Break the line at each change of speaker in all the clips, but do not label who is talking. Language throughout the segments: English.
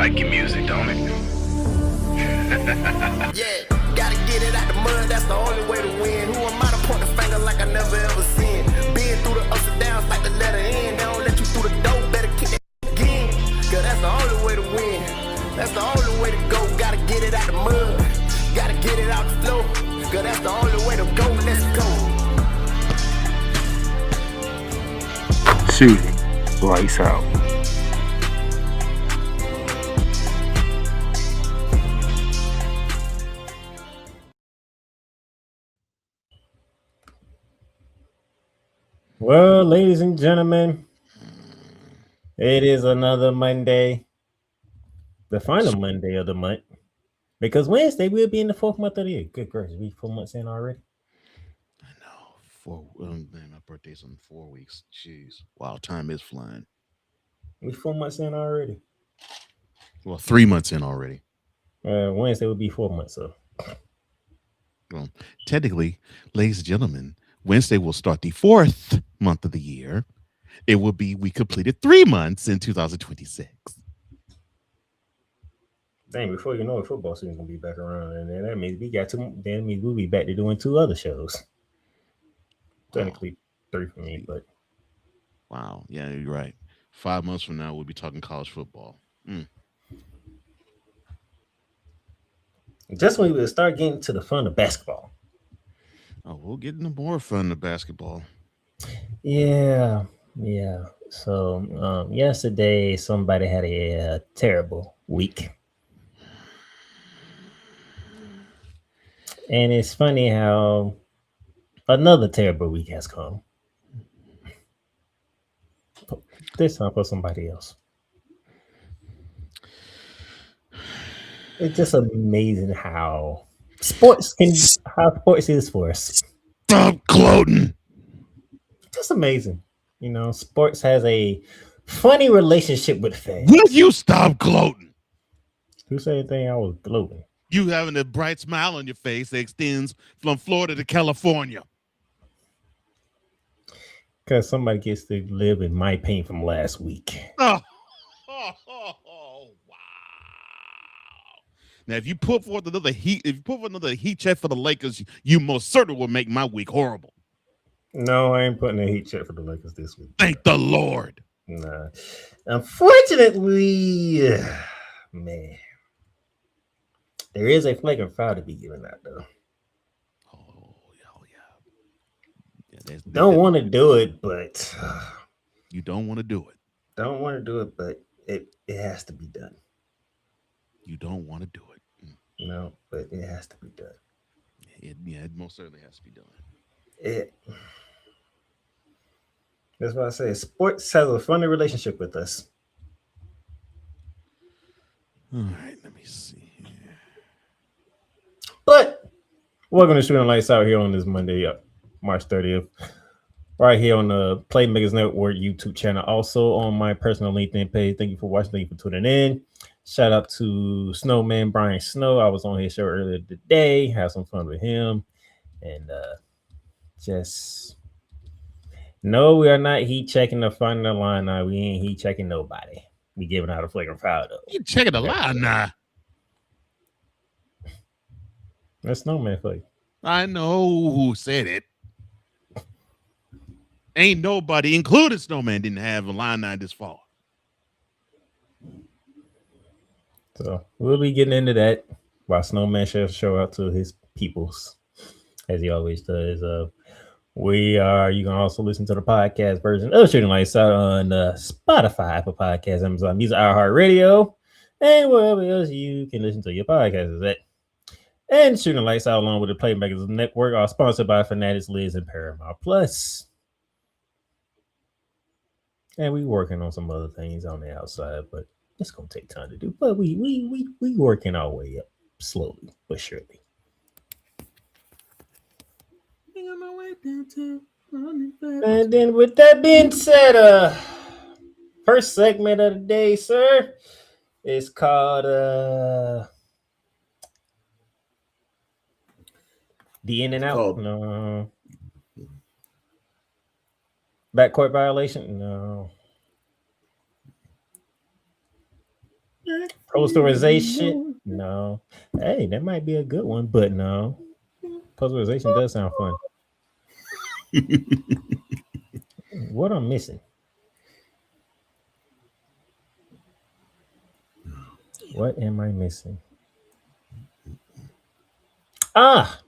like your music, don't it?
Yeah, gotta get it out the mud, that's the only way to win. Who am I to point the finger like I never ever seen? Been through the ups and downs like the letter N. They don't let you through the door, better kick it again. Cause that's the only way to win. That's the only way to go. Gotta get it out the mud, gotta get it out the flow. Cause that's the only way to go, let's go.
Shooting, lights out.
Well, ladies and gentlemen, it is another Monday, the final Monday of the month, because Wednesday we'll be in the fourth month of the year. Good gracious, we 4 months in already.
I know. Man, my birthday's in 4 weeks. Jeez. Wow, time is flying.
We 4 months in already.
Well, 3 months in already.
Wednesday will be 4 months. So,
Well, technically, ladies and gentlemen, Wednesday will start the fourth month of the year. We completed 3 months in 2026.
dang, before you know it, football season's gonna be back around, and then that means we got two. That means we'll be back to doing 2 other shows. Technically, 3 for me, but
Wow. Yeah, you're right. 5 months from now, we'll be talking college football.
just when we will start getting to the fun of basketball.
Oh, we'll get into more fun of basketball.
Yeah. So yesterday, somebody had a terrible week. And it's funny how another terrible week has come. This time for somebody else. It's just amazing how sports is for us.
Stop gloating.
Just amazing. You know, sports has a funny relationship with fans.
Will you stop gloating?
Who said anything? I was gloating.
You having a bright smile on your face that extends from Florida to California.
Because somebody gets to live in my pain from last week.
Oh, wow. Now, if you put forth another heat check for the Lakers, you most certainly will make my week horrible.
No, I ain't putting a heat check for the Lakers this week.
Thank the Lord.
Nah. Unfortunately, man, there is a flagrant foul to be given out, though.
Oh, yeah.
Don't want to do it, but
you don't want to do it.
Don't want to do it, but it has to be done.
You don't want to do it.
No, but it has to be done.
It most certainly has to be done.
That's why I say sports has a funny relationship with us.
All right, let me see here.
But welcome to Shooting Lights Out here on this Monday, March 30th. Right here on the Playmakers Network YouTube channel. Also on my personal LinkedIn page. Thank you for watching. Thank you for tuning in. Shout out to Snowman Brian Snow. I was on his show earlier today. Had some fun with him. And just no, we are not heat checking the front of the line now. We ain't heat checking nobody. We giving out a flagrant foul though.
You checking the line now.
That's Snowman for you.
I know who said it. Ain't nobody, including Snowman, didn't have a line nine this far.
So we'll be getting into that while Snowman show out to his peoples, as he always does. You can also listen to the podcast version of Shooting Lights Out on Spotify, Apple Podcasts, Amazon Music, iHeartRadio, and wherever else you can listen to your podcasts is at. And Shooting Lights Out, along with the Playmakers Network, are sponsored by Fanatics, Liz, and Paramount Plus. And we working on some other things on the outside, but it's gonna take time to do. But we working our way up slowly but surely. And then with that being said, first segment of the day, sir, is called the in and out. No. Backcourt violation? No. Posterization? No. Hey, that might be a good one, but no. Posterization does sound fun. What I'm missing? What am I missing? Ah,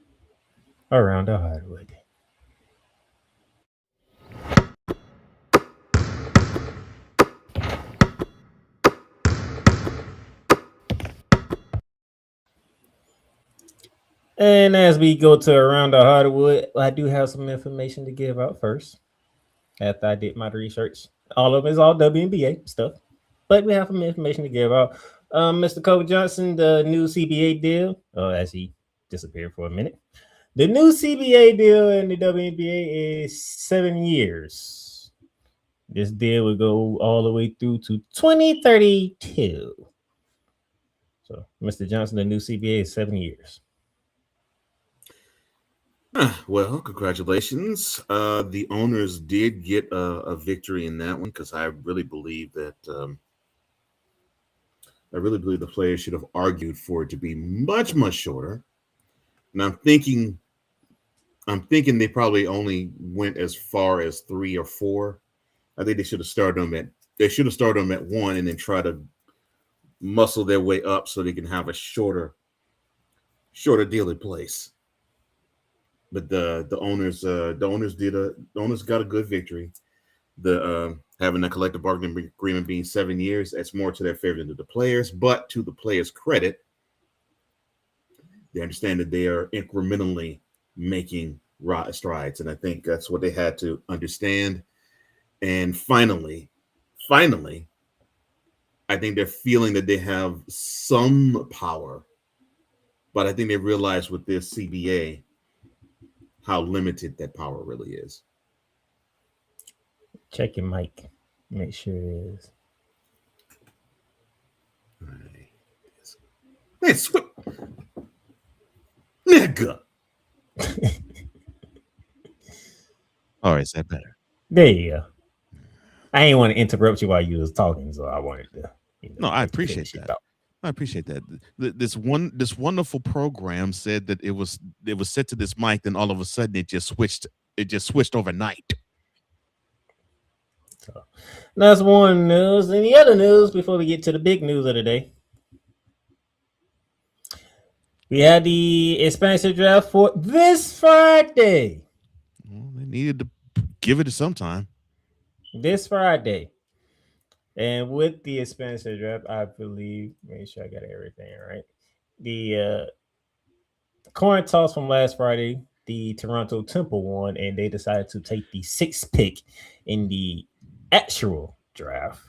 around the hardwood. And as we go to around the hardwood, I do have some information to give out first. After I did my research, all of it is all WNBA stuff, but we have some information to give out. Mr. Kobe Johnson, the new CBA deal, as he disappeared for a minute. The new CBA deal in the WNBA is 7 years. This deal will go all the way through to 2032. So, Mr. Johnson, the new CBA is 7 years.
Well, congratulations. The owners did get a victory in that one because I really believe that the players should have argued for it to be much, much shorter. And I'm thinking they probably only went as far as 3 or 4. I think they should have started them at 1 and then try to muscle their way up so they can have a shorter deal in place. But the owners got a good victory. The having a collective bargaining agreement being 7 years, that's more to their favor than to the players. But to the players' credit, they understand that they are incrementally making strides, and I think that's what they had to understand. And finally, I think they're feeling that they have some power, but I think they realize with this CBA how limited that power really is.
Check your mic. Make sure it is.
All right. Man, nigga.
All right, is that better?
There you go. I ain't want to interrupt you while you was talking, so I wanted to.
No, I appreciate that. I appreciate that. This wonderful program said that it was set to this mic, then all of a sudden it just switched overnight.
So that's one news. And the other news before we get to the big news of the day. We had the expansion draft for this Friday.
Well, they needed to give it to sometime.
This Friday. And with the expansion draft, I believe, make sure I got everything right. The coin toss from last Friday, the Toronto Temple won, and they decided to take the 6th pick in the actual draft,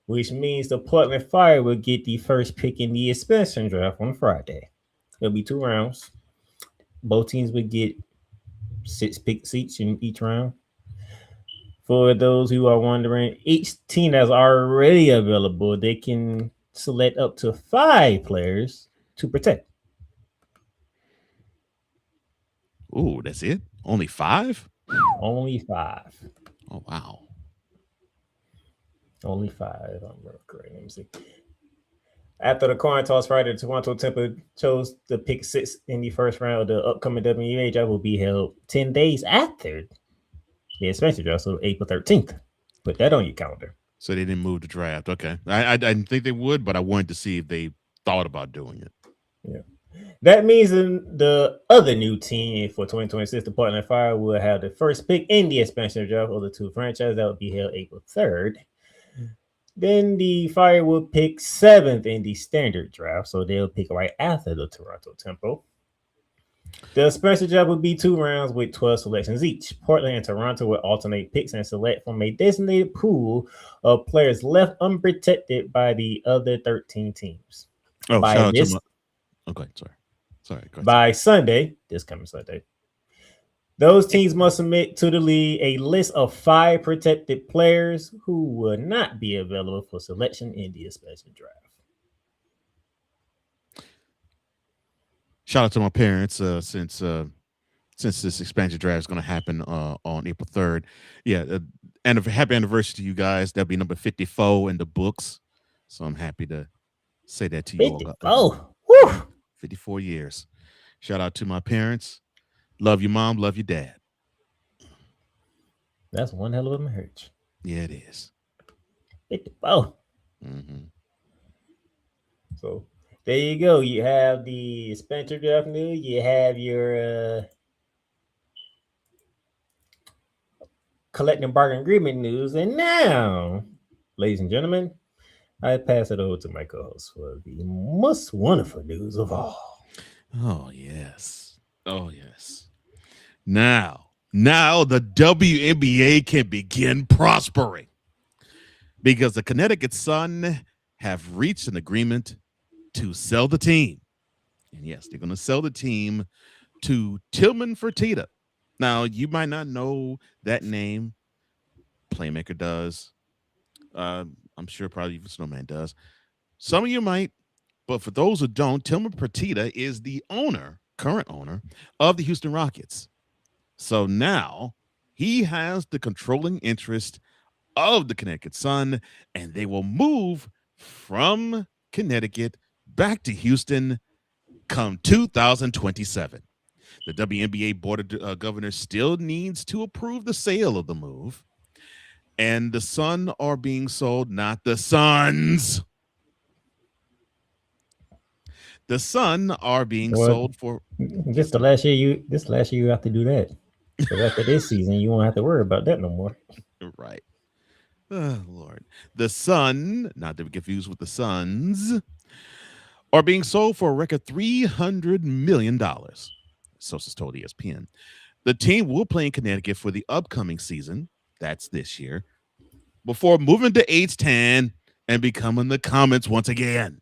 which means the Portland Fire will get the first pick in the expansion draft on Friday. It'll be 2 rounds. Both teams would get 6 picks each in each round. For those who are wondering, each team that's already available, they can select up to 5 players to protect.
Ooh, that's it? Only 5?
Only 5.
Oh, wow.
Only 5. I'm correct. Let me see. After the coin toss Friday, the Toronto Temple chose to pick 6 in the first round of the upcoming WNBA draft will be held 10 days after the expansion draft, so April 13th. Put that on your calendar.
So they didn't move the draft. Okay. I didn't think they would, but I wanted to see if they thought about doing it.
Yeah. That means the other new team for 2026, the Portland Fire, will have the first pick in the expansion draft of the 2 franchises. That will be held April 3rd. Then the Fire will pick 7th in the standard draft, so they'll pick right after the Toronto Temple. The special draft will be 2 rounds with 12 selections each. Portland and Toronto will alternate picks and select from a designated pool of players left unprotected by the other 13 teams.
Oh, shout out to okay, sorry.
By Sunday, this coming Sunday, those teams must submit to the league a list of 5 protected players who will not be available for selection in the expansion draft.
Shout out to my parents since this expansion draft is going to happen on April 3rd. Yeah, and happy anniversary to you guys. That'll be number 54 in the books. So I'm happy to say that to you all.
54. Woo!
54 years. Shout out to my parents. Love your mom. Love your dad.
That's one hell of a marriage.
Yeah, it is.
54.
Mm-hmm.
So there you go. You have the Spencer draft news. You have your collective bargaining agreement news. And now, ladies and gentlemen, I pass it over to my co-host for the most wonderful news of all.
Oh, yes. Oh, yes. Now the WNBA can begin prospering because the Connecticut Sun have reached an agreement to sell the team. And yes, they're going to sell the team to Tillman Fertitta. Now, you might not know that name. Playmaker does. I'm sure probably even Snowman does. Some of you might, but for those who don't, Tillman Fertitta is the current owner of the Houston Rockets. So now he has the controlling interest of the Connecticut Sun, and they will move from Connecticut back to Houston come 2027. The WNBA Board of Governors still needs to approve the sale of the move, and the Sun are being sold, not the Suns. The Sun are being sold for
just the last year. This last year you have to do that. So after this season, you won't have to worry about that no more.
Right. Oh, Lord. The Sun, not to be confused with the Suns, are being sold for a record $300 million. Sources told ESPN. The team will play in Connecticut for the upcoming season, that's this year, before moving to H10 and becoming the Comets once again.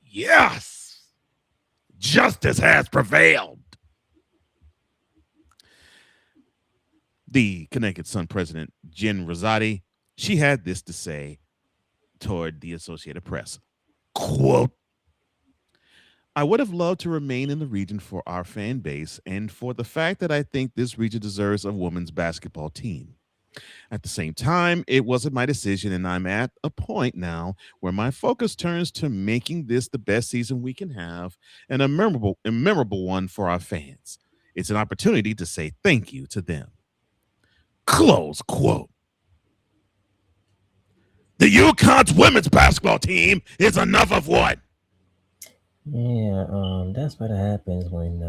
Yes! Justice has prevailed. The Connecticut Sun president, Jen Rosati, she had this to say toward the Associated Press. Quote, I would have loved to remain in the region for our fan base and for the fact that I think this region deserves a women's basketball team. At the same time, it wasn't my decision, and I'm at a point now where my focus turns to making this the best season we can have and a memorable one for our fans. It's an opportunity to say thank you to them. Close quote. The UConn's women's basketball team is enough of what?
Yeah, that's what happens when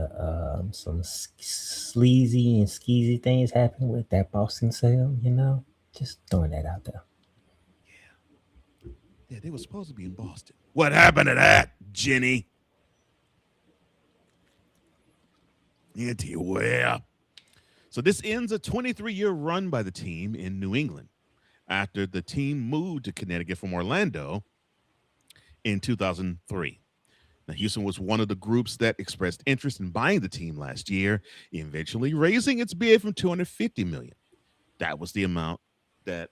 some sleazy and skeezy things happen with that Boston sale, you know? Just throwing that out there.
Yeah, they were supposed to be in Boston. What happened to that, Jenny? Well. So this ends a 23-year run by the team in New England after the team moved to Connecticut from Orlando in 2003. Now, Houston was one of the groups that expressed interest in buying the team last year, eventually raising its bid from $250 million. That was the amount that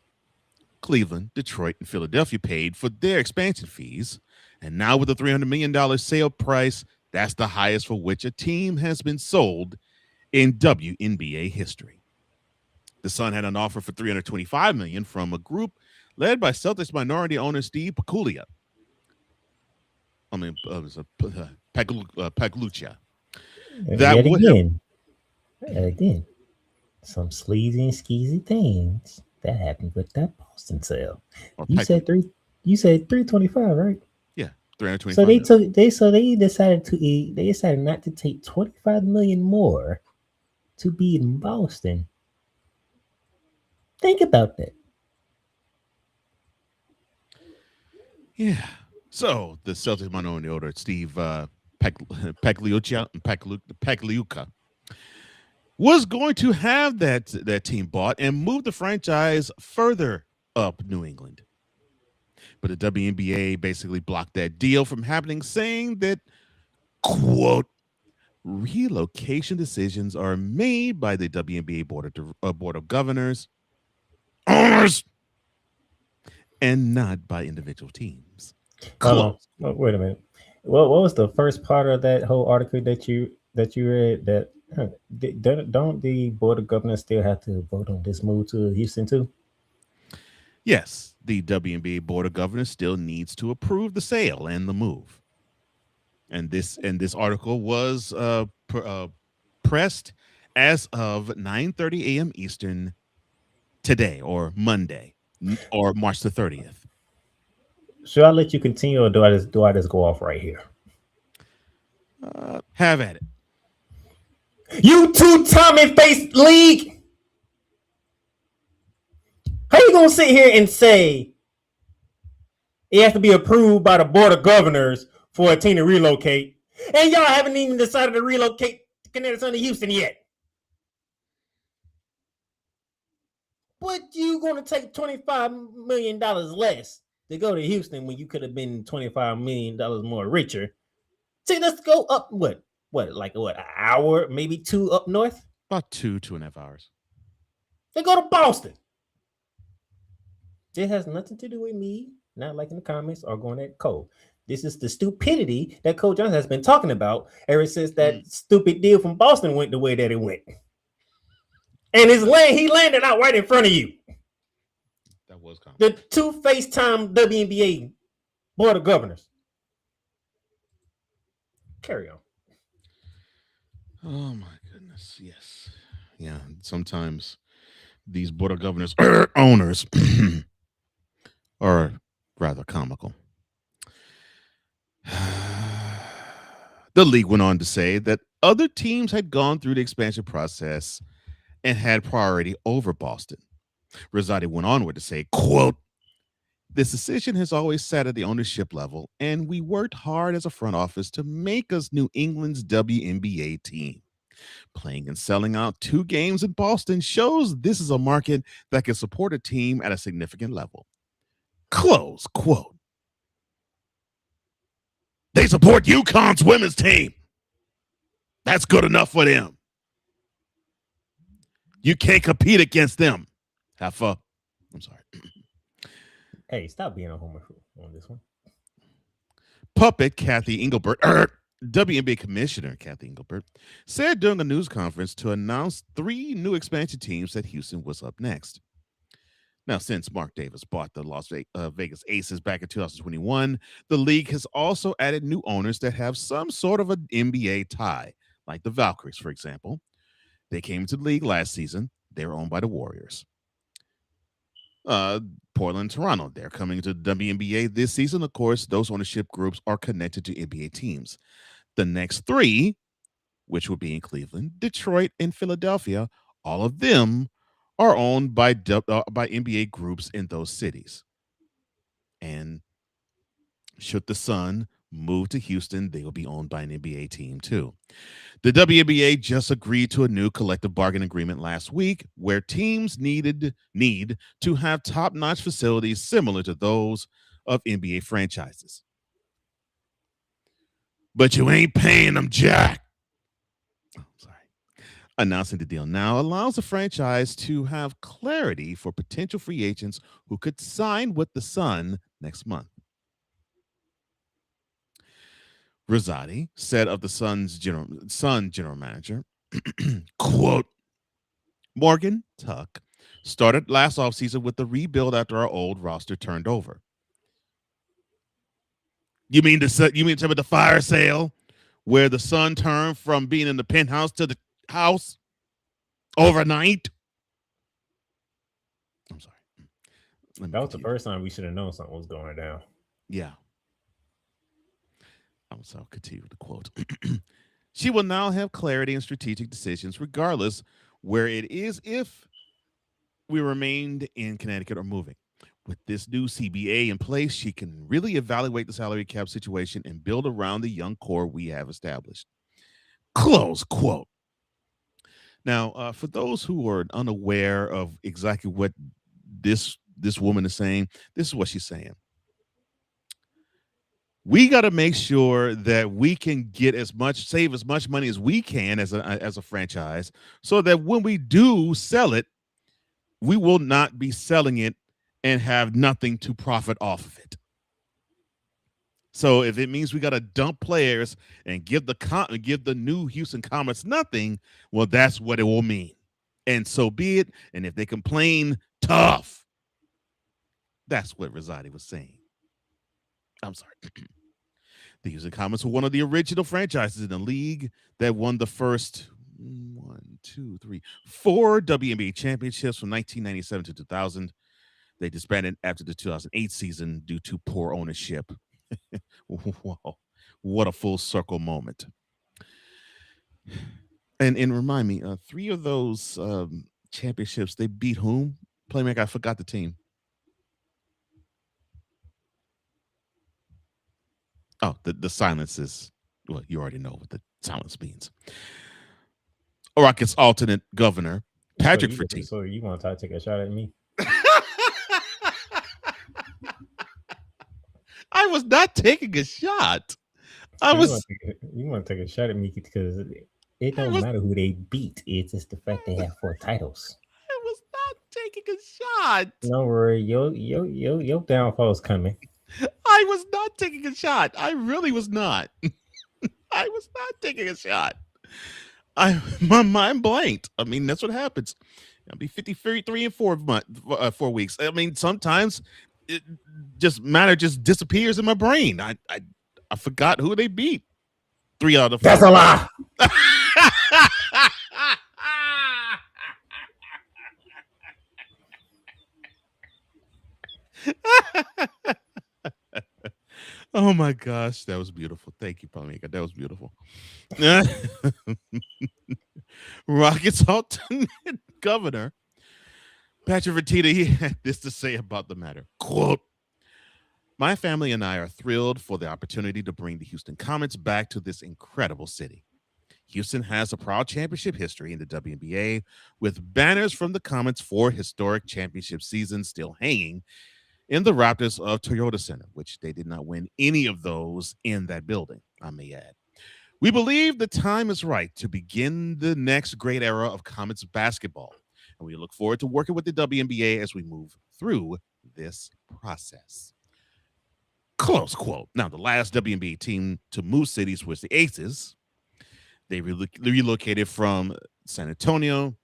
Cleveland, Detroit, and Philadelphia paid for their expansion fees. And now with the $300 million sale price, that's the highest for which a team has been sold in WNBA history. The Sun had an offer for $325 million from a group led by Celtics minority owner Steve Paculia. Pagliuca. That would
again, some sleazy and skeezy things that happened with that Boston sale. You said 325, right?
Yeah, 325.
So they decided not to take 25 million more to be in Boston. Think about that.
Yeah. So the Celtics minority owner Steve Pagliuca was going to have that team bought and move the franchise further up New England. But the WNBA basically blocked that deal from happening, saying that, quote, relocation decisions are made by the WNBA Board of Governors, owners, and not by individual teams.
Wait a minute. What was the first part of that whole article that you read? That don't the Board of Governors still have to vote on this move to Houston too?
Yes, the WNBA Board of Governors still needs to approve the sale and the move. And this article was pressed as of 9:30 a.m. Eastern today, or Monday, or March the 30th.
Should I let you continue, or do I just go off right here?
Have at it.
You two Tommy face league. How you gonna sit here and say it has to be approved by the Board of Governors for a team to relocate, and y'all haven't even decided to relocate to Connecticut Sun to Houston yet? But you gonna take $25 million less to go to Houston when you could have been $25 million more richer? See, let's go up what, an hour, maybe two up north?
About 2.5 hours.
They go to Boston. It has nothing to do with me not liking the comments or going at Cole. This is the stupidity that Cole Johnson has been talking about ever since that stupid deal from Boston went the way that it went. And he landed out right in front of you.
That was common.
The two FaceTime WNBA Board of Governors. Carry on.
Oh my goodness. Yes. Yeah. Sometimes these Board of Governors owners are rather comical. The league went on to say that other teams had gone through the expansion process and had priority over Boston. Rosati went onward to say, quote, "This decision has always sat at the ownership level, and we worked hard as a front office to make us New England's WNBA team. Playing and selling out 2 games in Boston shows this is a market that can support a team at a significant level." Close quote. They support UConn's women's team. That's good enough for them. You can't compete against them. Have fun. I'm sorry.
Hey, stop being a homer on this one.
Puppet Kathy Engelbert, WNBA Commissioner Kathy Engelbert, said during a news conference to announce 3 new expansion teams that Houston was up next. Now, since Mark Davis bought the Las Vegas Aces back in 2021, the league has also added new owners that have some sort of an NBA tie, like the Valkyries, for example. They came into the league last season. They were owned by the Warriors. Portland, Toronto, they're coming to the WNBA this season. Of course, those ownership groups are connected to NBA teams. The next 3, which will be in Cleveland, Detroit, and Philadelphia, all of them are owned by NBA groups in those cities. And should the Sun move to Houston, they will be owned by an NBA team too. The WNBA just agreed to a new collective bargaining agreement last week where teams need to have top-notch facilities similar to those of NBA franchises. But you ain't paying them jack. Announcing the deal now allows the franchise to have clarity for potential free agents who could sign with the Sun next month. Rosati said of the Sun general manager, quote, "Morgan Tuck started last offseason with the rebuild after our old roster turned over." You mean the fire sale where the Sun turned from being in the penthouse to the house overnight? I'm sorry.
That was the first time we should have known something was going down.
Yeah. I'll continue with the quote. She will now have clarity and strategic decisions regardless where it is if we remained in Connecticut or moving. With this new CBA in place, she can really evaluate the salary cap situation and build around the young core we have established. Close quote. Now, for those who are unaware of exactly what this woman is saying, this is what she's saying. We got to make sure that we can save as much money as we can as a franchise, so that when we do sell it, we will not be selling it and have nothing to profit off of it. So if it means we got to dump players and give the new Houston Comets nothing, well, that's what it will mean. And so be it. And if they complain, tough. That's what Rosati was saying. I'm sorry. The Houston Comets were one of the original franchises in the league that won the first 4 WNBA championships from 1997 to 2000. They disbanded after the 2008 season due to poor ownership. Whoa, what a full circle moment. And remind me, 3 of those championships, they beat whom? Playmaker, I forgot the team. Oh, the silence is, well, you already know what the silence means. Rockets alternate governor, Patrick Fertitta.
So you want to take a shot at me?
I was not taking a shot.
You want to take a shot at me because it don't matter who they beat. It's just the fact they have 4 titles.
I was not taking a shot.
Don't worry, your downfall is coming.
I was not taking a shot. I really was not. I was not taking a shot. My mind blanked. I mean, that's what happens. I'll be 53 in 4 weeks. I mean, sometimes it matter just disappears in my brain. I forgot who they beat. 3 out of 4.
That's a lie.
Oh my gosh, that was beautiful. Thank you, Palmika. That was beautiful. Rockets alternate governor, Patrick Fertitta, he had this to say about the matter. Quote, "My family and I are thrilled for the opportunity to bring the Houston Comets back to this incredible city. Houston has a proud championship history in the WNBA, with banners from the Comets' 4 historic championship seasons still hanging in the Raptors of Toyota Center, which they did not win any of those in that building, I may add. We believe the time is right to begin the next great era of Comets basketball, and we look forward to working with the WNBA as we move through this process." Close quote. Now, the last WNBA team to move cities was the Aces. They relocated from San Antonio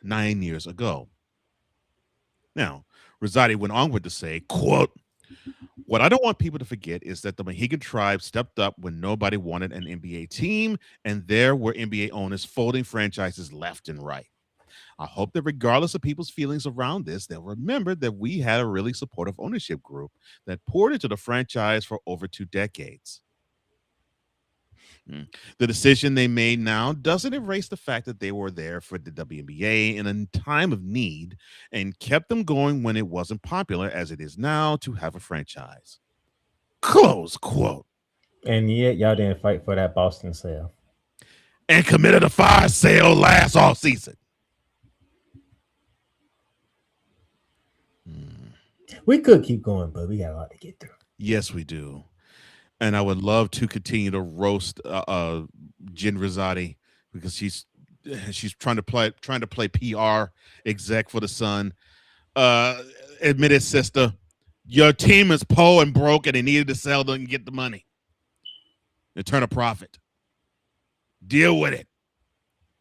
9 years ago. Now, Rosati went onward to say, quote, "What I don't want people to forget is that the Mohegan tribe stepped up when nobody wanted an NBA team, and there were NBA owners folding franchises left and right. I hope that regardless of people's feelings around this, they'll remember that we had a really supportive ownership group that poured into the franchise for over 2 decades. The decision they made now doesn't erase the fact that they were there for the WNBA in a time of need and kept them going when it wasn't popular as it is now to have a franchise." Close quote.
And yet y'all didn't fight for that Boston sale.
And committed a fire sale last all season.
We could keep going, but we got a lot to get through.
Yes, we do. And I would love to continue to roast Jen Rosati because she's trying to play PR exec for the Sun. Admit it, sister. Your team is poor and broke, and they needed to sell them and get the money and turn a profit. Deal with it.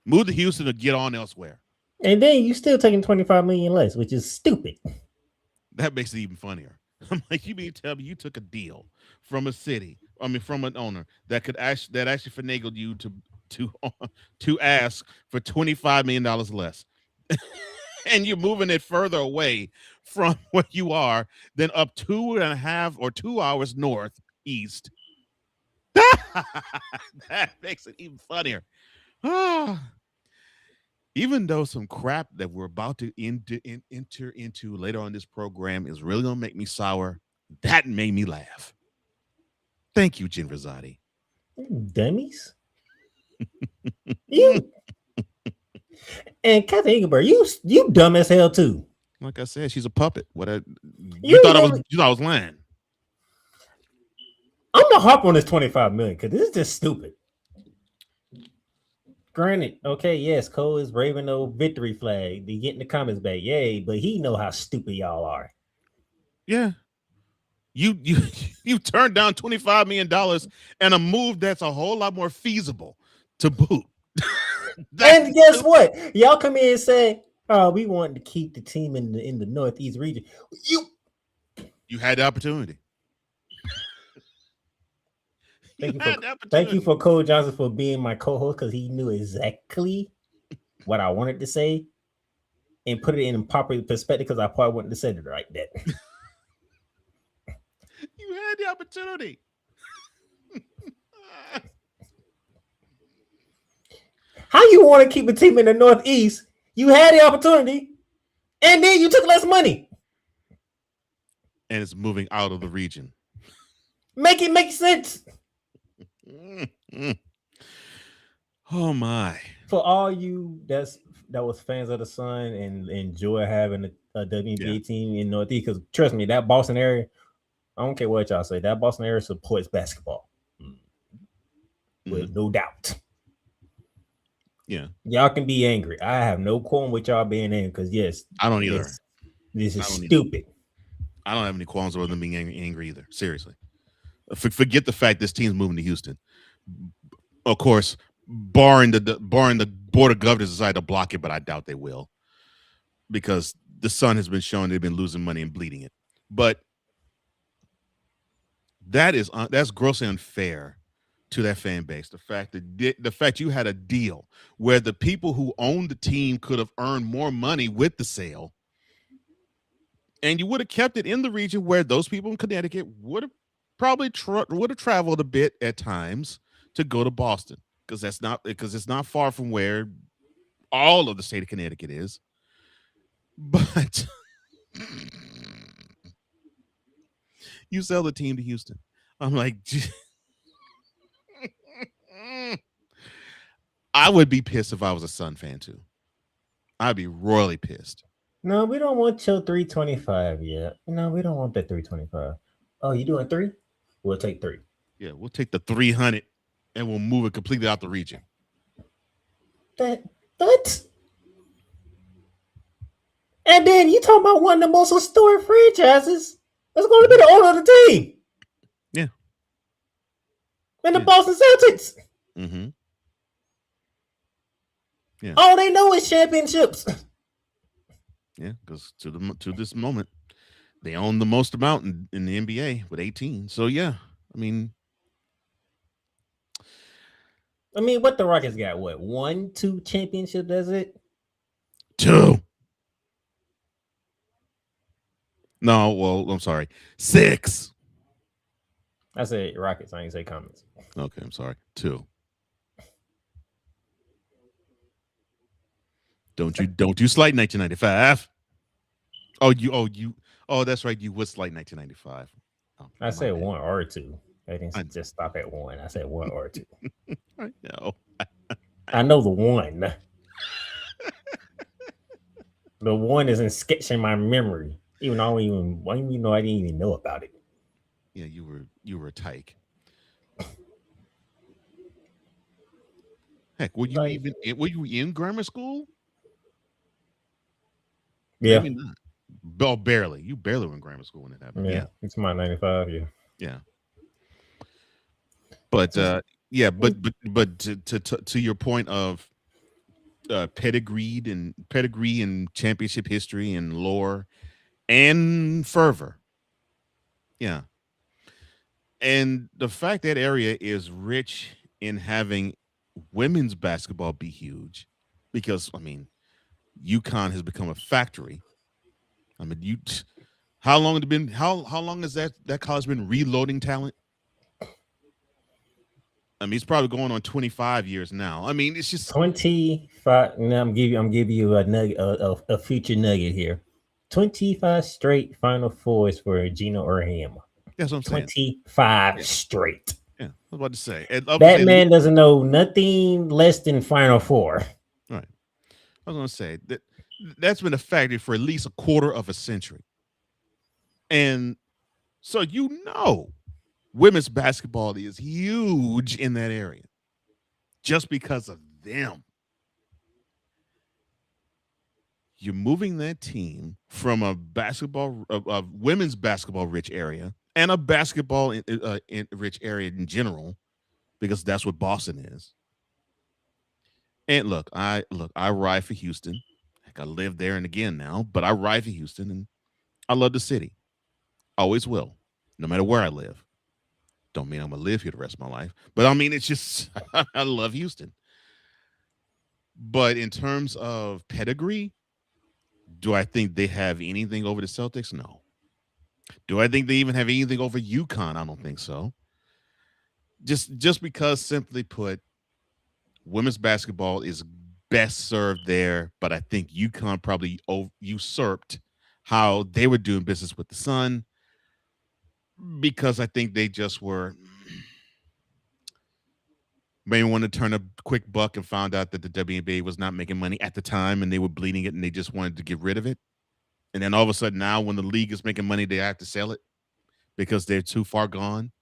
Move to Houston or get on elsewhere.
And then you still taking $25 million less, which is stupid.
That makes it even funnier. I'm like, you mean to tell me you took a deal from a city, from an owner that actually finagled you to ask for $25 million less, and you're moving it further away from where you are than up 2.5 or 2 hours northeast. That makes it even funnier. Even though some crap that we're about to enter into later on this program is really going to make me sour, that made me laugh. Thank you, Jen Rosati.
Dummies. You and Kathy Engelberg, you dumb as hell too.
Like I said, she's a puppet. You thought I was lying.
I'm gonna harp on this 25 million because this is just stupid. Granted, okay, yes, Cole is waving no victory flag. They getting the comments back, yay! But he know how stupid y'all are.
Yeah, you turned down $25 million and a move that's a whole lot more feasible to boot.
And guess what? Y'all come in and say, Oh, we wanted to keep the team in the Northeast region.
You had the opportunity.
Thank you for Cole Johnson for being my co-host because he knew exactly what I wanted to say and put it in proper perspective because I probably wouldn't have said it right then.
You had the opportunity.
How you want to keep a team in the Northeast? You had the opportunity, and then you took less money.
And it's moving out of the region.
Make it make sense.
Oh my!
For all you that was fans of the Sun and enjoy having a WNBA team in Northeast, because trust me, that Boston area, I don't care what y'all say, that Boston area supports basketball, with no doubt.
Yeah,
y'all can be angry. I have no qualm with y'all being angry because yes,
I don't either.
This is stupid.
I don't have any qualms with them being angry either. Seriously, forget the fact this team's moving to Houston. Of course, barring the board of governors decide to block it, but I doubt they will, because the Sun has been showing they've been losing money and bleeding it. But that's grossly unfair to that fan base. The fact you had a deal where the people who owned the team could have earned more money with the sale, and you would have kept it in the region where those people in Connecticut would have probably would have traveled a bit at times to go to Boston, because it's not far from where all of the state of Connecticut is. But you sell the team to Houston. I'm like, I would be pissed if I was a Sun fan too. I'd be royally pissed.
No, we don't want your 325 yet. No, we don't want that 325. Oh, you doing 3? We'll take 3.
Yeah, we'll take the 300 and we'll move it completely out the region.
What? And then you talking about one of the most historic franchises that's going to be the owner of the team.
Yeah.
And the Boston Celtics.
Mm-hmm. Yeah.
All they know is championships.
Yeah, because to this moment, they own the most amount in the NBA with 18. So yeah, I mean,
what the Rockets got? What, 1, 2 championships? That's it.
2. No, well, I'm sorry, 6.
I said Rockets. I didn't say Comets.
Okay, I'm sorry, 2. Don't you slight 1995? Oh, that's right. You would slight 1995. Oh,
I said 1 or 2. I didn't just stop at 1. I said 1 or 2.
I know.
I know the 1. The 1 isn't sketching my memory. Even though I didn't even know about it.
Yeah, you were a tyke. Heck, were you in grammar school?
Yeah.
Maybe not. Oh, barely. You barely were in grammar school when it happened. Yeah.
It's my 95. Yeah.
Yeah. But but to your point of pedigree and championship history and lore and fervor. Yeah. And the fact that area is rich in having women's basketball be huge, because UConn has become a factory. How long has that college been reloading talent? It's probably going on 25 years now. It's just
25. Now I'm giving you a nugget, a future nugget here. 25 straight Final Fours for Gino Urham.
That's what I'm saying.
25 straight.
Yeah, I was about to say.
That man doesn't know nothing less than Final Four.
Right. I was going to say that's been a factory for at least a quarter of a century. And so women's basketball is huge in that area just because of them. You're moving that team from a women's basketball rich area and a basketball rich area in general, because that's what Boston is. And look, I ride for Houston Like I live there and again now, but I ride for Houston and I love the city. Always will, no matter where I live. Don't mean I'm gonna live here the rest of my life, but I mean it's just I love Houston. But in terms of pedigree, do I think they have anything over the Celtics? No. Do I think they even have anything over UConn? I don't think so. Just because, simply put, women's basketball is best served there, but I think UConn probably usurped how they were doing business with the Sun, because I think they just were maybe wanted to turn a quick buck and found out that the WNBA was not making money at the time and they were bleeding it and they just wanted to get rid of it. And then all of a sudden now when the league is making money, they have to sell it because they're too far gone.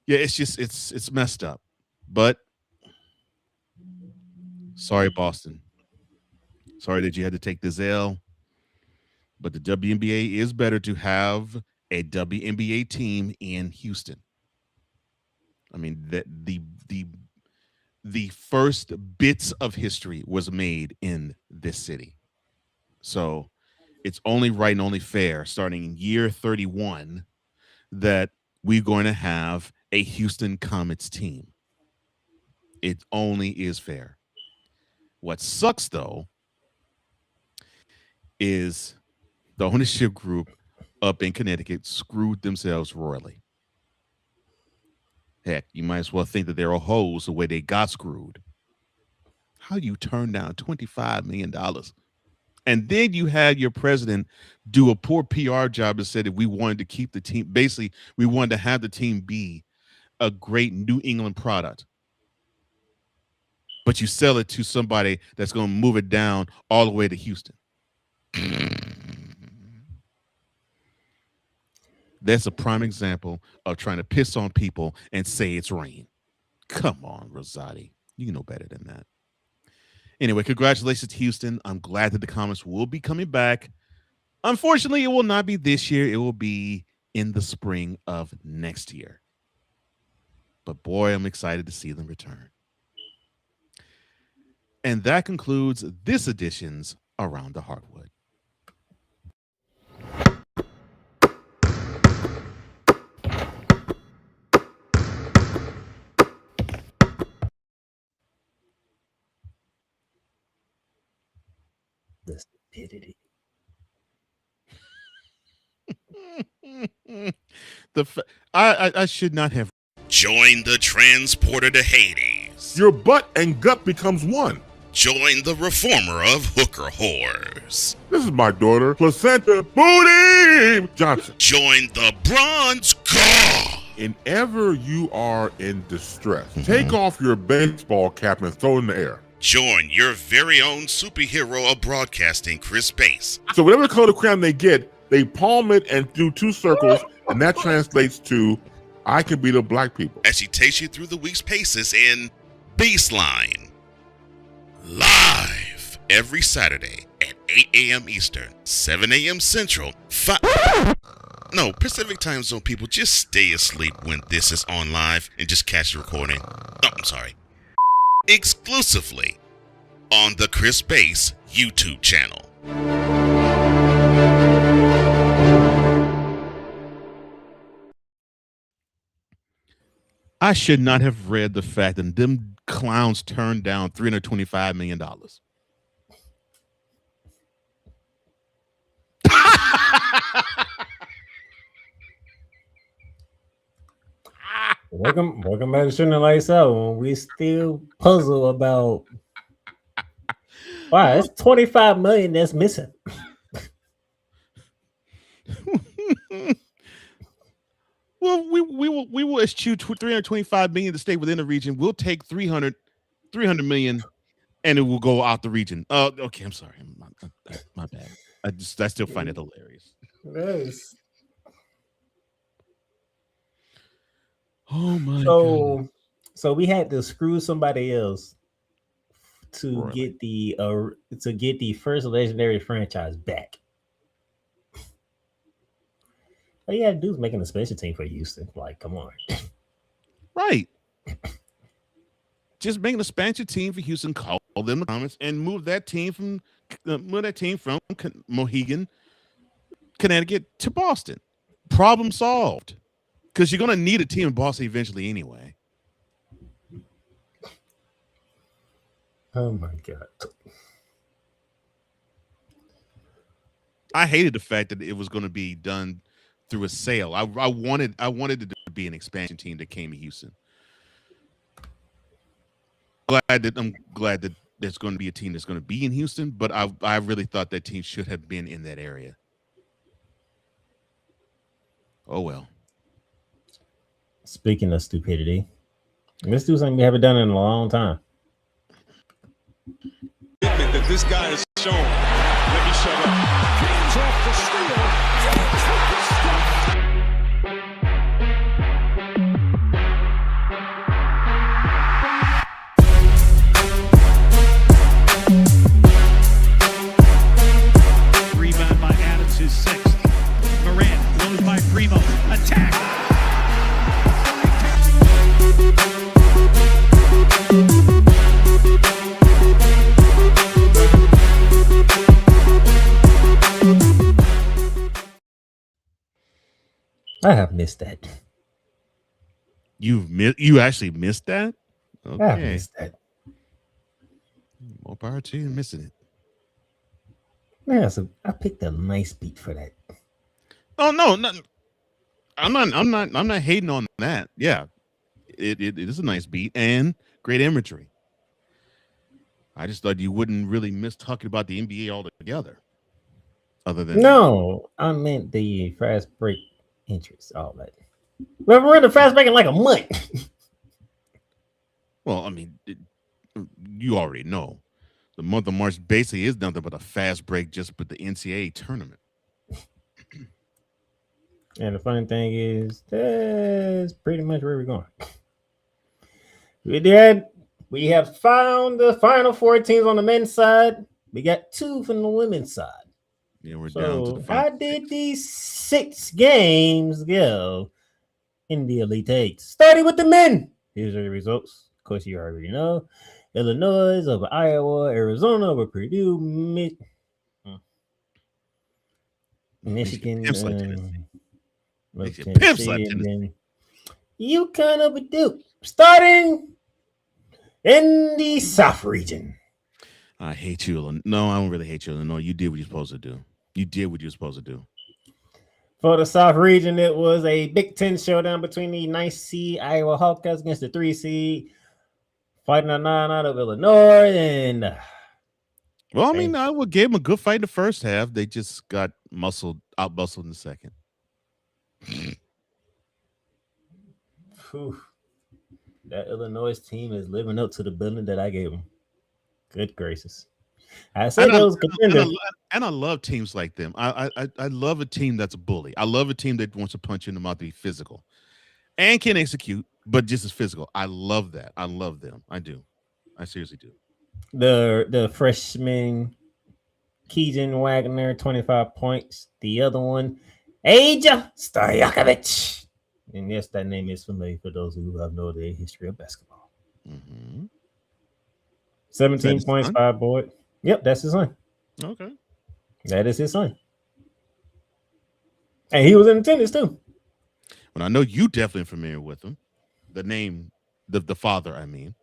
Yeah, it's just it's messed up. But sorry, Boston. Sorry that you had to take this L. But the WNBA is better to have a WNBA team in Houston. I mean, that the first bits of history was made in this city. So it's only right and only fair, starting in year 31, that we're going to have a Houston Comets team. It only is fair. What sucks, though, is the ownership group up in Connecticut screwed themselves royally. Heck, you might as well think that they're a hoes the way they got screwed. How you turn down $25 million? And then you had your president do a poor PR job and said that we wanted to keep the team. Basically, we wanted to have the team be a great New England product. But you sell it to somebody that's going to move it down all the way to Houston. That's a prime example of trying to piss on people and say it's rain. Come on, Rosati. You know better than that. Anyway, congratulations to Houston. I'm glad that the Comets will be coming back. Unfortunately, it will not be this year. It will be in the spring of next year. But boy, I'm excited to see them return. And that concludes this edition's Around the Hardwood.
The stupidity.
I should not have.
Join the transporter to Hades.
Your butt and gut becomes one.
Join the reformer of hooker whores.
This is my daughter, Placenta Booty Johnson.
Join the bronze god.
And ever you are in distress, take off your baseball cap and throw it in the air.
Join your very own superhero of broadcasting, Chris Bass.
So whatever color crayon they get, they palm it and do two circles, and that translates to, I can be the black people.
As she takes you through the week's paces in Baseline. Live every Saturday at 8 a.m. Eastern, 7 a.m. Central, Pacific time zone people, just stay asleep when this is on live and just catch the recording. Oh, I'm sorry. Exclusively on the Chris Bass YouTube channel.
I should not have read the fact that them clowns turned down $325 million.
Welcome back to Shooting the Lights Out. When we still puzzle about wow, it's 25 million that's missing.
Well, we will eschew 325 million to stay within the region. We'll take 300 million, and it will go out the region. Okay, I'm sorry, my bad. I still find it hilarious.
Nice.
Oh my god!
So we had to screw somebody else to
Really?
get the first legendary franchise back. All you had to do is making a special team for Houston. Like, come on.
Right. Just make an expansion team for Houston, call them the Comets, and move that team from from Mohegan, Connecticut to Boston. Problem solved. Because you're going to need a team in Boston eventually anyway.
Oh my God.
I hated the fact that it was going to be done through a sale. I wanted it to be an expansion team that came to Houston. I'm glad that there's going to be a team that's going to be in Houston, but I really thought that team should have been in that area. Oh well.
Speaking of stupidity, let's do something we haven't done in a long time.
That this guy is shown. Let me shut up. James off the steal. James with the stop.
Rebound by Adams, his sixth. Morant blows by Primo. Attack.
I have missed that.
You actually missed that?
I have
Okay.
missed that.
More power to you missing it.
Man, so I picked a nice beat for that.
Oh no, I'm not hating on that. Yeah. It is a nice beat and great imagery. I just thought you wouldn't really miss talking about the NBA altogether. Other than
No, I meant the fast break interest, all that. Well, we're in the fast break in like a month.
Well, I mean, you already know. The month of March basically is nothing but a fast break just with the NCAA tournament.
And the funny thing is, that's pretty much where we're going. We have found the final four teams on the men's side. We got two from the women's side.
Yeah, we're down to the
How
final
did these 6 games go in the Elite Eight? Starting with the men. Here's the results. Of course, you already know. Illinois over Iowa, Arizona over Purdue, Michigan,
Pimps like Tennessee.
over
Makes you pimps
Tennessee,
like
and
Tennessee.
then UConn over Duke. Starting in the South region.
I hate you, Illinois. No, I don't really hate you, Illinois. You did what you're supposed to do. You did what you're supposed to do.
For the South region, it was a Big Ten showdown between the 9th seed Iowa Hawkeyes against the 3 seed Fighting Illini out of Illinois. And
Well, I mean, I would give them a good fight in the first half. They just got out muscled in the second.
whew, that Illinois team is living up to the billing that I gave them. Good gracious. I said those contenders.
And I love teams like them. I love a team that's a bully. I love a team that wants to punch you in the mouth to be physical and can execute, but just as physical. I love that. I love them. I do. I seriously do.
The freshman Keegan Wagner, 25 points. The other one, Aja Stojakovic. And yes, that name is familiar for those who have no the history of basketball.
Mm-hmm.
17 points,
son?
5 board. Yep, that's his son.
Okay.
That is his son. And he was in attendance too.
Well, I know you definitely familiar with him. The name, the father, I mean.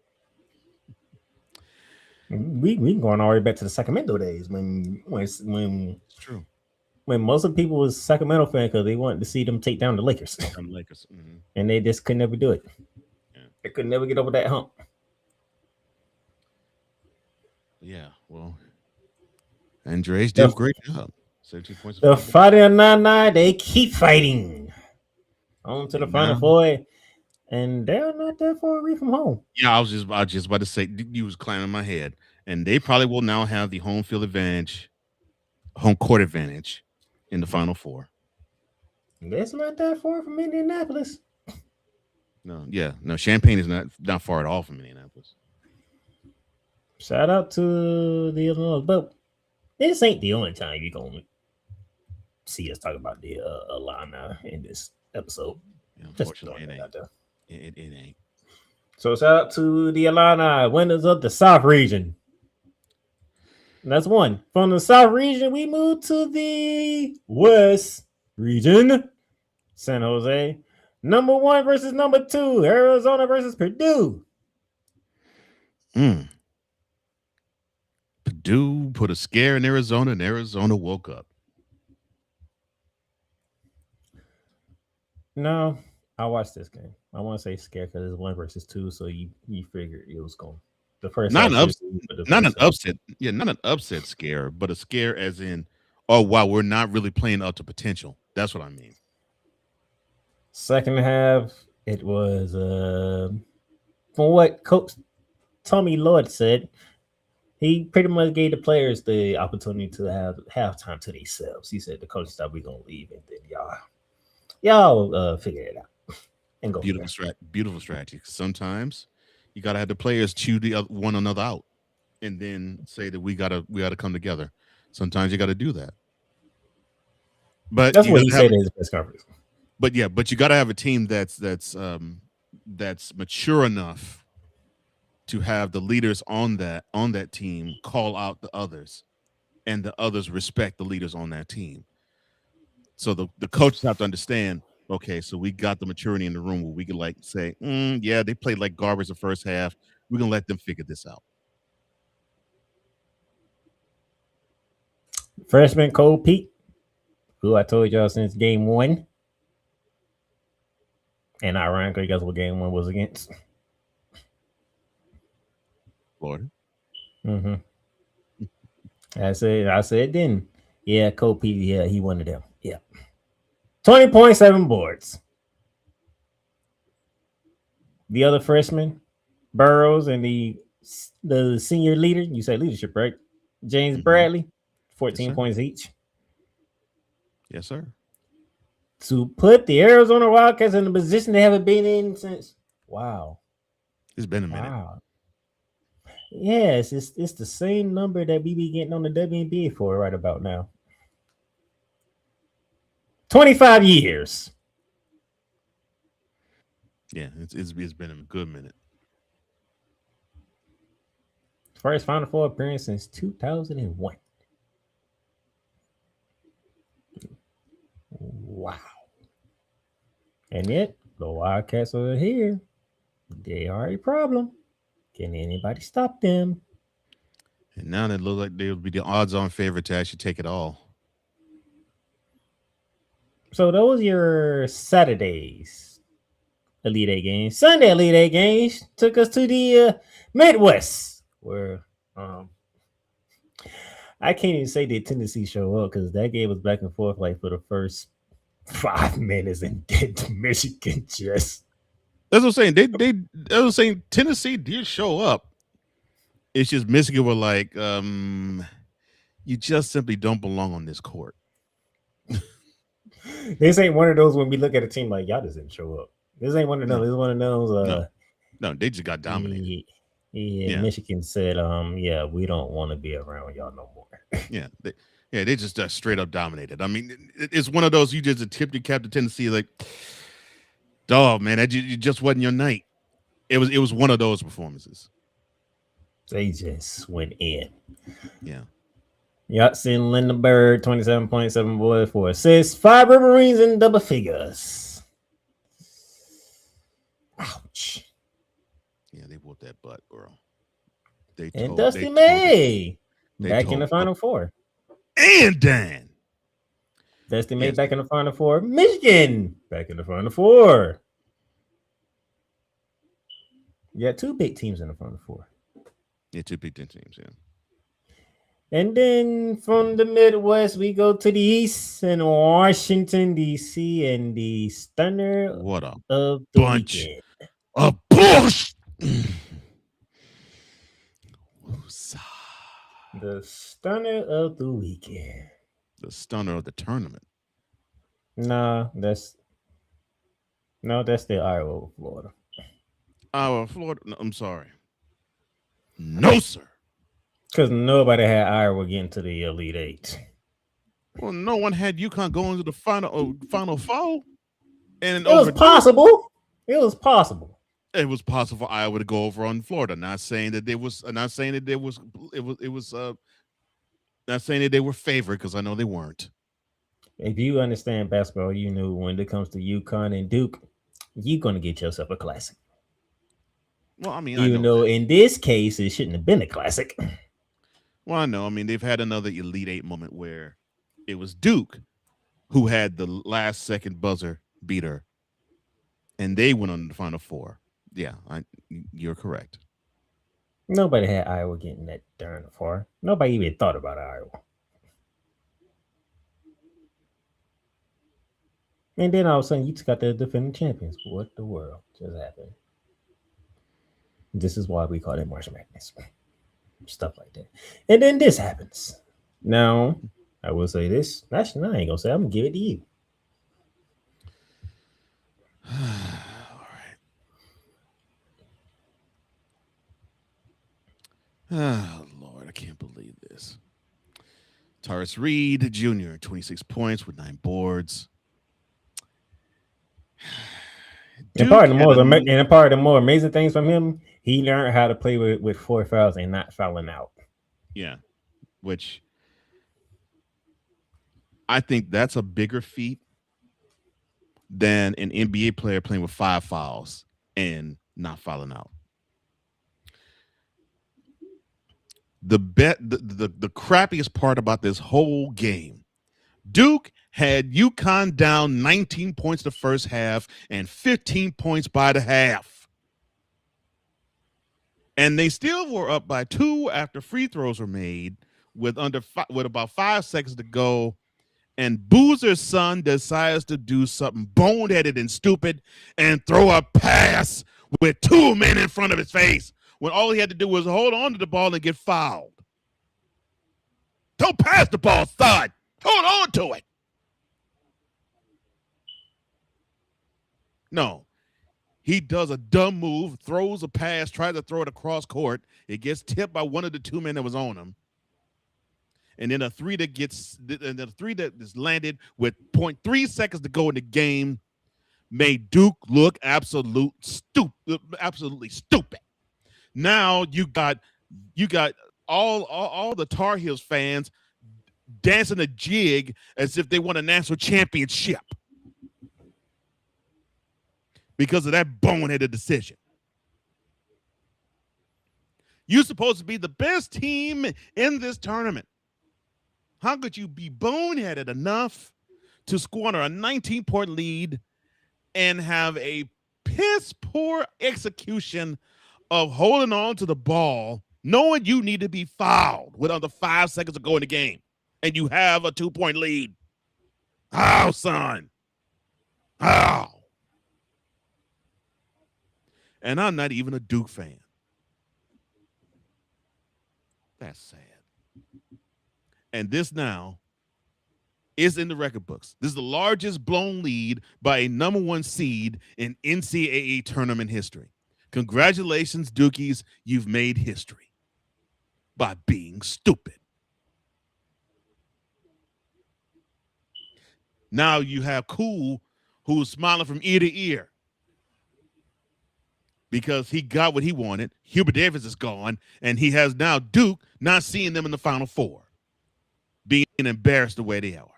We going all the way back to the Sacramento days when
It's true.
when most of the people was Sacramento fan because they wanted to see them take down the Lakers.
I'm Lakers. Mm-hmm.
And they just could never do it.
Yeah.
They could never get over that hump.
Yeah, well, Andres did a great job. 17 points.
The Fighting Illini, they keep fighting. On to the Final Four. And they're not that far away from home.
Yeah, I was just about to say, you was climbing my head. And they probably will now have the home field advantage, home court advantage in the Final Four.
That's not that far from Indianapolis.
No, Champaign is not far at all from Indianapolis.
Shout out to the Illinois. But this ain't the only time you're going to see us talk about the Illini in this episode.
Yeah,
Just
unfortunately,
throwing that out there.
it ain't.
So shout out to the Illini, winners of the South region. That's one. From the South region, we move to the West region. San Jose. Number 1 versus number 2. Arizona versus Purdue.
Purdue put a scare in Arizona, and Arizona woke up.
No, I watched this game. I want to say scare because it's 1 versus 2, so you figured it was going. The first
not an
upset.
Yeah, not an upset scare, but a scare as in, oh wow, we're not really playing up to potential. That's what I mean.
Second half, it was from what Coach Tommy Lloyd said, he pretty much gave the players the opportunity to have halftime to themselves. He said the coach thought we're gonna leave, and then y'all figure it out and go.
Beautiful strategy. Sometimes you gotta have the players chew one another out, and then say that we gotta come together. Sometimes you gotta do that. But
that's what he said in his press conference.
But you got to have a team that's mature enough to have the leaders on that team call out the others, and the others respect the leaders on that team. So the coaches have to understand. Okay, so we got the maturity in the room where we can like say, yeah, they played like garbage the first half. We're gonna let them figure this out.
Freshman Cole Pete, who I told y'all since game 1. And ironically, guess what game 1 was against?
Florida.
I said then. Yeah, Kobe, yeah, he one of them. Yeah. 20.7 boards. The other freshman, Burrows, and the senior leader, you say leadership, right? James Bradley, 14 points each.
Yes, sir.
To put the Arizona Wildcats in the position they haven't been in since. Wow.
It's been a minute.
Wow. Yes, it's the same number that we be getting on the WNBA for right about now. 25 years.
Yeah, it's been a good minute.
First Final Four appearance since 2001. Wow. And yet, the Wildcats are here. They are a problem. Can anybody stop them?
And now they look like they'll be the odds-on favorite to actually take it all.
So those are your Saturdays Elite Eight games. Sunday Elite Eight games took us to the Midwest, where I can't even say the Tennessee show up because that game was back and forth like for the first 5 minutes, and did Michigan just.
That's what I'm saying. I was saying Tennessee did show up. It's just Michigan were like, you just simply don't belong on this court.
This ain't one of those when we look at a team like y'all just didn't show up. This ain't one of those. This is one of those.
No, they just got dominated.
Yeah. Michigan said, yeah, we don't want to be around y'all no more.
They just straight up dominated. I mean, it's one of those you just tipped your cap to Tennessee, like, dog, man, that just wasn't your night. It was one of those performances.
They just went in.
Yeah.
Yatsin Lindenberg, 27.7 boards, 4 assists, 5 Wolverines in double figures. Ouch.
Yeah, they whooped that butt, bro.
And Dusty May back in the Final Four.
And Dan.
Dusty May back in the Final Four. Michigan back in the Final Four. You got 2 big teams in the Final Four.
Yeah, 2 Big Ten teams, yeah.
And then from the Midwest, we go to the East in Washington, D.C., and the stunner of the weekend.
A bunch.
The stunner of the weekend.
The stunner of the tournament.
No, that's the Iowa, Florida.
Iowa, Florida. No, I'm sorry. No, sir.
Because nobody had Iowa getting to the Elite Eight.
Well, no one had UConn going to the Final Four. And
it was possible. It was possible.
It was possible for Iowa to go over on Florida. Not saying that it was Not saying that they were favored because I know they weren't.
If you understand basketball, you know when it comes to UConn and Duke, you're gonna get yourself a classic.
Well, I mean,
Even though in this case it shouldn't have been a classic.
Well, I know. I mean, they've had another Elite Eight moment where it was Duke who had the last second buzzer beater, and they went on the Final Four. Yeah, you're correct.
Nobody had Iowa getting that darn far. Nobody even thought about Iowa. And then all of a sudden, you just got the defending champions. What the world just happened? This is why we call it March Madness. Stuff like that. And then this happens. Now, I will say this. Actually, I ain't going to say. I'm going to give it to you.
All right. Oh, Lord, I can't believe this. Taurus Reed Jr., 26 points with 9 boards.
And part of the more amazing things from him, he learned how to play with 4 fouls and not fouling out.
Yeah, which I think that's a bigger feat than an NBA player playing with 5 fouls and not fouling out. The crappiest part about this whole game, Duke had UConn down 19 points the first half and 15 points by the half. And they still were up by 2 after free throws were made with about 5 seconds to go. And Boozer's son decides to do something boneheaded and stupid and throw a pass with 2 men in front of his face when all he had to do was hold on to the ball and get fouled. Don't pass the ball, son. Hold on to it. No. He does a dumb move, throws a pass, tries to throw it across court. It gets tipped by one of the 2 men that was on him. And then a three that is landed with 0.3 seconds to go in the game made Duke look absolutely stupid. Now you got all the Tar Heels fans dancing a jig as if they won a national championship because of that boneheaded decision. You're supposed to be the best team in this tournament. How could you be boneheaded enough to squander a 19-point lead and have a piss-poor execution of holding on to the ball, knowing you need to be fouled with under 5 seconds to go in the game, and you have a 2-point lead? How, son? How? And I'm not even a Duke fan. That's sad. And this now is in the record books. This is the largest blown lead by a number 1 seed in NCAA tournament history. Congratulations, Dukies. You've made history by being stupid. Now you have Cool, who's smiling from ear to ear because he got what he wanted. Hubert Davis is gone, and he has now Duke not seeing them in the Final Four, being embarrassed the way they are.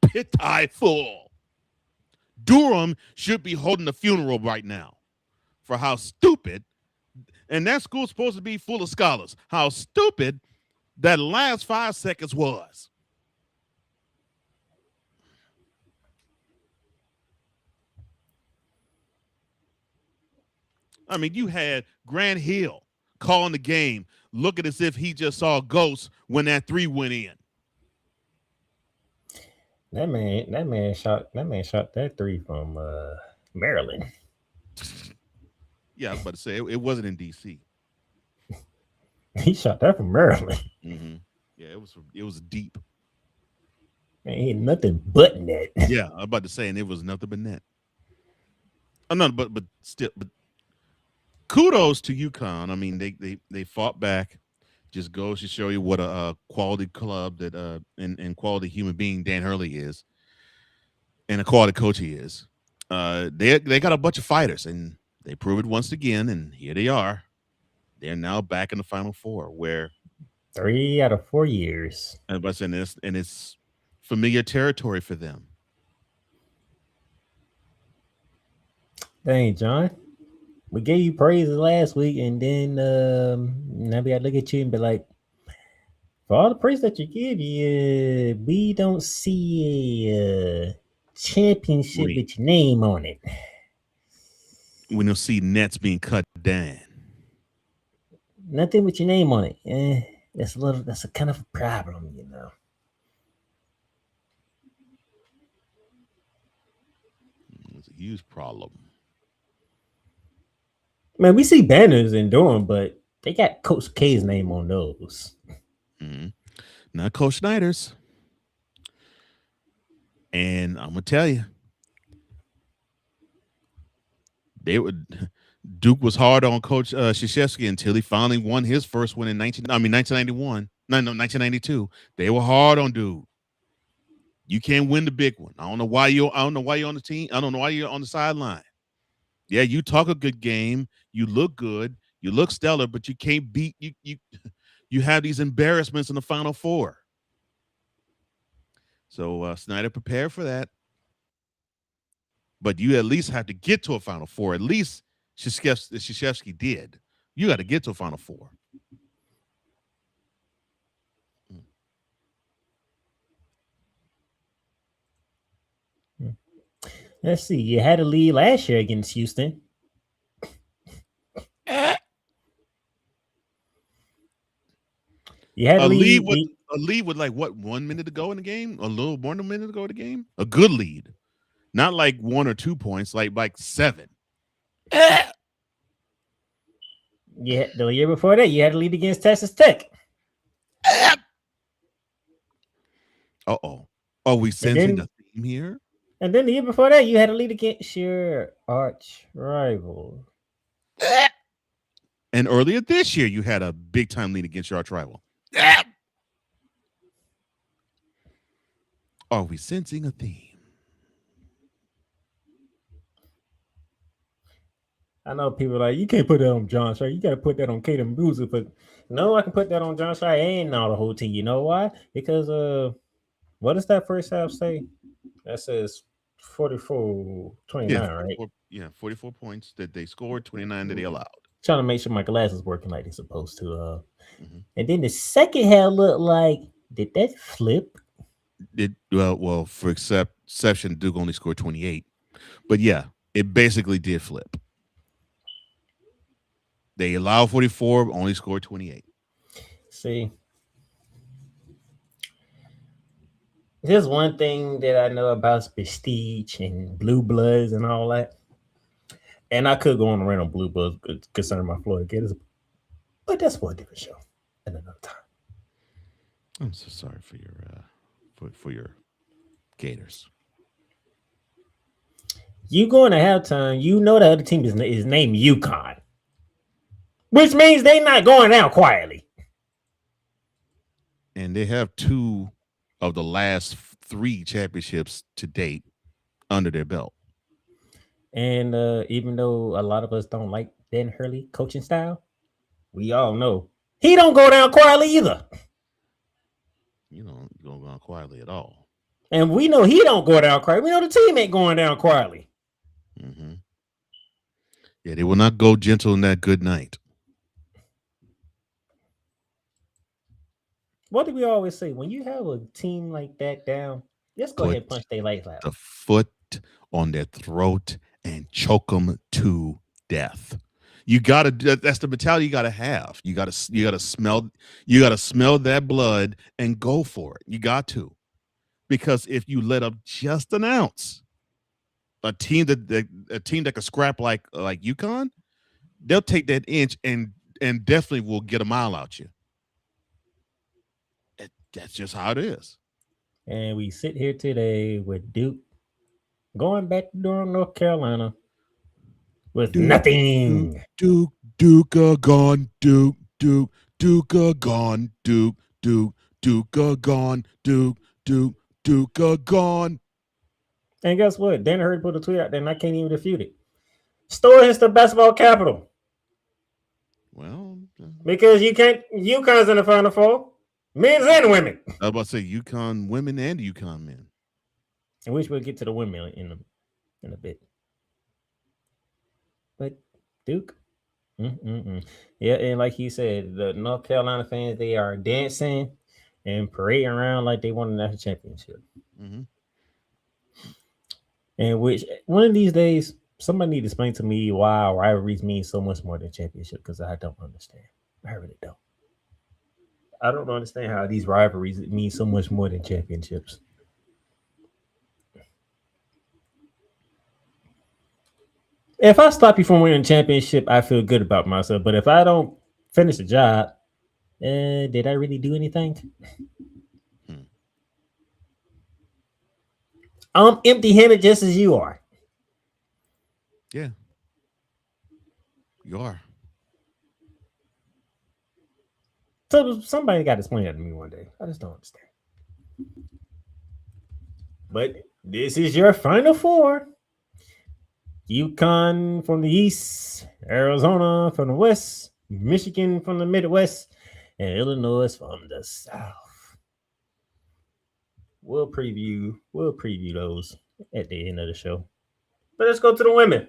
Pitiful. Durham should be holding a funeral right now for how stupid, and that school's supposed to be full of scholars, how stupid that last 5 seconds was. I mean, you had Grant Hill calling the game, looking as if he just saw ghosts when that 3 went in.
That man shot that 3 from Maryland.
Yeah, I was about to say it wasn't in DC.
He shot that from Maryland.
Mm-hmm. Yeah, it was deep.
Ain't nothing but net.
Yeah, I was about to say, and it was nothing but net. Oh, no, but kudos to UConn. I mean, they fought back. Just goes to show you what a quality club that and quality human being Dan Hurley is, and a quality coach he is. They got a bunch of fighters, and they prove it once again. And here they are, They're now back in the Final Four, where
3 out of 4 years.
and it's familiar territory for them.
Dang, John. We gave you praises last week, and then now we gotta look at you and be like, for all the praise that you give you, we don't see a championship
Wait.
with your name on it.
We don't see nets being cut down.
Nothing with your name on it. That's a kind of a problem, you know.
It's a huge problem.
Man, we see banners in Durham, but they got Coach K's name on those.
Not Coach Snyder's. And I'm gonna tell you, Duke was hard on Coach Krzyzewski until he finally won his first win in 1991. No, 1992. They were hard on Duke. You can't win the big one. I don't know why you're on the team. I don't know why you're on the sideline. Yeah, you talk a good game. You look good. You look stellar, but you can't beat you. You have these embarrassments in the Final Four. So Snyder prepared for that. But you at least have to get to a Final Four. At least Krzyzewski did. You got to get to a Final Four.
Let's see. You had a lead last year against Houston. You had
A
a lead.
lead with like what, 1 minute to go in the game? A little more than a minute to go in the game? A good lead. Not like 1 or 2 points, like 7.
Yeah, the year before that, you had a lead against Texas Tech.
Uh-oh. Are we sensing a theme here?
And then the year before that, you had a lead against your arch rival.
And earlier this year, you had a big-time lead against your arch rival. Are we sensing a theme?
I know people are like, you can't put that on John Shire. You got to put that on Kaden Boozer. But no, I can put that on John Shire and not the whole team. You know why? Because what does that first half say? That says 44-29, right?
44 points that they scored, 29 that they allowed.
Trying to make sure my glass is working like they're supposed to. And then the second half looked like, did that flip?
Well, for exception, Duke only scored 28. But yeah, it basically did flip. They allowed 44, only scored 28.
See, there's one thing that I know about prestige and blue bloods and all that. And I could go on a rant on blue bloods concerning my Florida Gators, but that's for a different show at another time.
I'm so sorry for your for your Gators.
You going to halftime, you know the other team is named UConn, which means they're not going out quietly.
And they have 2 of the last 3 championships to date under their belt.
And even though a lot of us don't like Dan Hurley coaching style, we all know he don't go down quietly either.
You don't go down quietly at all.
And we know he don't go down quietly. We know the team ain't going down quietly.
Mm-hmm. Yeah, they will not go gentle in that good night.
What do we always say? When you have a team like that down, just go ahead and punch their lights out.
The foot on their throat and choke them to death. You gotta. That's the mentality you gotta have. You gotta smell. You gotta smell that blood and go for it. You got to, because if you let up just an ounce, a team that can scrap like UConn, they'll take that inch and definitely will get a mile out you. That's just how it is.
And we sit here today with Duke going back to Durham, North Carolina with nothing.
Duke gone. Duke gone. Duke gone.
And guess what? Dan Hurd put a tweet out there, and I can't even refute it. Store is the basketball capital.
Well,
Because UConn's in the Final Four, men's and women.
I was about to say UConn women and UConn men.
I wish we'll get to the women in a bit. But Duke, yeah, and like he said, the North Carolina fans, they are dancing and parading around like they won the national championship.
Mm-hmm.
And which one of these days, somebody need to explain to me why rivalries mean so much more than championship, because I don't understand. I really don't. I don't understand how these rivalries mean so much more than championships. If I stop you from winning a championship, I feel good about myself. But if I don't finish the job, did I really do anything? I'm empty-handed just as you are.
Yeah. You are.
So somebody got to explain that to me one day. I just don't understand. But this is your Final Four. UConn from the East, Arizona from the West, Michigan from the Midwest, and Illinois from the South. We'll preview those at the end of the show. But let's go to the women,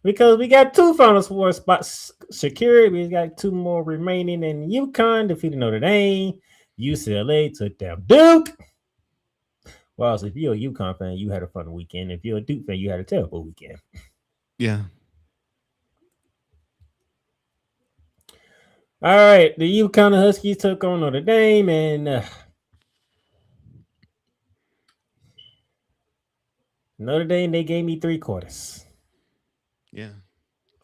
because we got 2 Final Four spots secured. We got 2 more remaining, and UConn defeated Notre Dame. UCLA took down Duke. Well, so if you're a UConn fan, you had a fun weekend. If you're a Duke fan, you had a terrible weekend.
Yeah.
All right, the UConn Huskies took on Notre Dame, and Notre Dame, they gave me 3 quarters.
Yeah.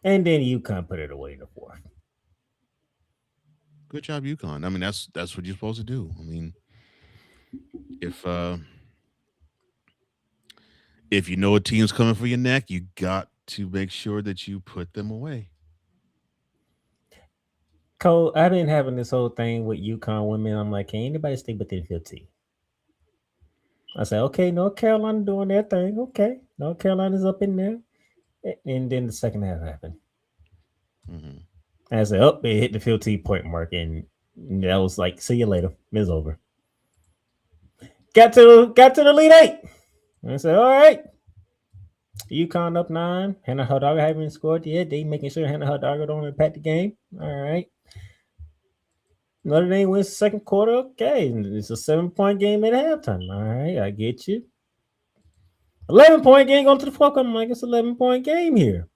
And then UConn put it away in the 4th.
Good job, UConn. I mean, that's what you're supposed to do. I mean, if you know a team's coming for your neck, you got to make sure that you put them away.
Cole, I've been having this whole thing with UConn women. I'm like, can anybody stay within 15? I said, okay, North Carolina doing their thing. Okay, North Carolina's up in there. And then the second half happened.
Mm-hmm.
I said, oh, they hit the 15-point mark, and that was like, see you later. It's over. Got to the Elite 8. I said, all right. UConn up 9. Hannah Huddager haven't scored yet. They making sure Hannah Huddager don't impact the game. All right. Notre Dame wins the second quarter. Okay. It's a 7-point game at halftime. All right. I get you. 11-point game going to the 4th. I'm like, it's an 11-point game here.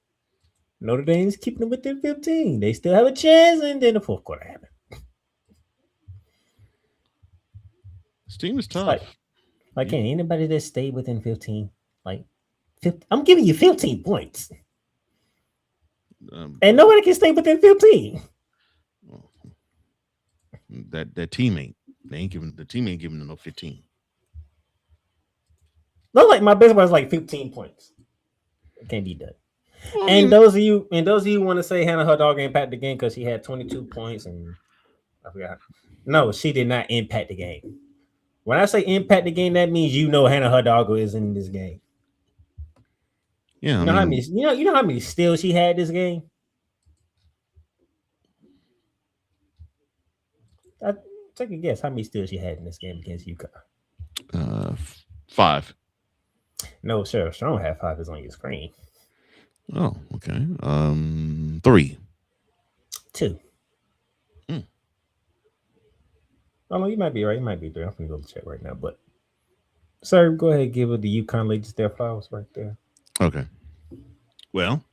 Notre Dame's keeping them within 15. They still have a chance, and then the 4th quarter happened.
This team is tough.
Like, can anybody that stay within 15? Like, 50, I'm giving you 15 points. And nobody can stay within 15.
That teammate, the team ain't giving them no 15.
No, like my best was like 15 points. It can't be done. Well, and those of you who want to say Hannah Huddager impacted the game because she had 22 points, and I forgot. No, she did not impact the game. When I say impact the game, that means Hannah Huddager is in this game.
Yeah,
how many steals she had this game? Take a guess how many steals she had in this game against UConn.
5.
No, sir. Strong had 5 is on your screen.
Oh, okay. 3.
2. Oh no, you might be right. You might be 3. I'm gonna go check right now. But sir, go ahead and give the UConn ladies their flowers right there.
Okay. Well,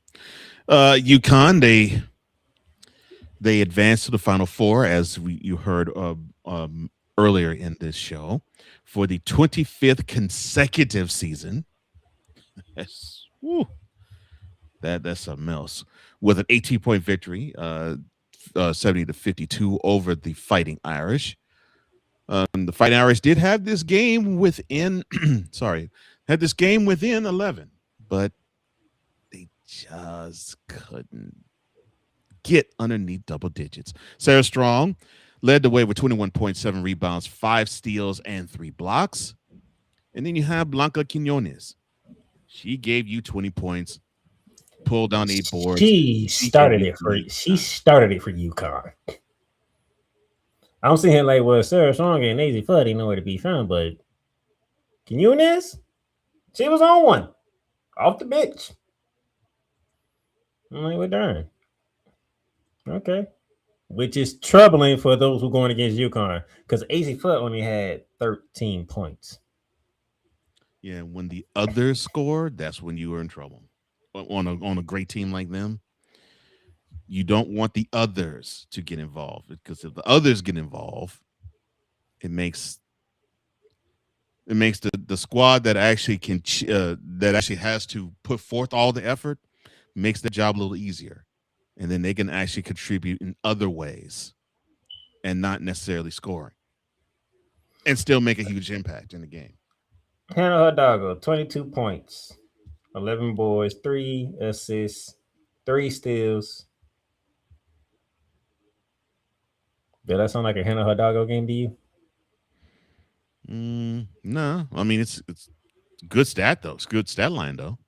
UConn, they advanced to the Final Four, as you heard earlier in this show, for the 25th consecutive season. That's something else. With an 18-point victory, 70-52 over the Fighting Irish. The Fighting Irish did have this game within 11, but they just couldn't get underneath double digits. Sarah Strong led the way with 21.7 rebounds, 5 steals, and 3 blocks. And then you have Blanca Quinones. She gave you 20 points, pull down 8 boards.
She started it for UConn. I'm sitting here like, well, Sarah Strong and Daisy Flood ain't nowhere to be found, but can you this? She was on one off the bench. I'm like, we're done. Okay. Which is troubling for those who are going against UConn because AC Flood only had 13 points.
Yeah, when the others scored, that's when you were in trouble. On a great team like them, you don't want the others to get involved because if the others get involved, it makes the squad that actually that actually has to put forth all the effort makes the job a little easier, and then they can actually contribute in other ways and not necessarily scoring and still make a huge impact in the game.
Hannah Hidalgo, 22 points, 11 boards, 3 assists, 3 steals. Did that sound like a Hannah Hidalgo game to you?
No, I mean it's good stat though. It's good stat line though.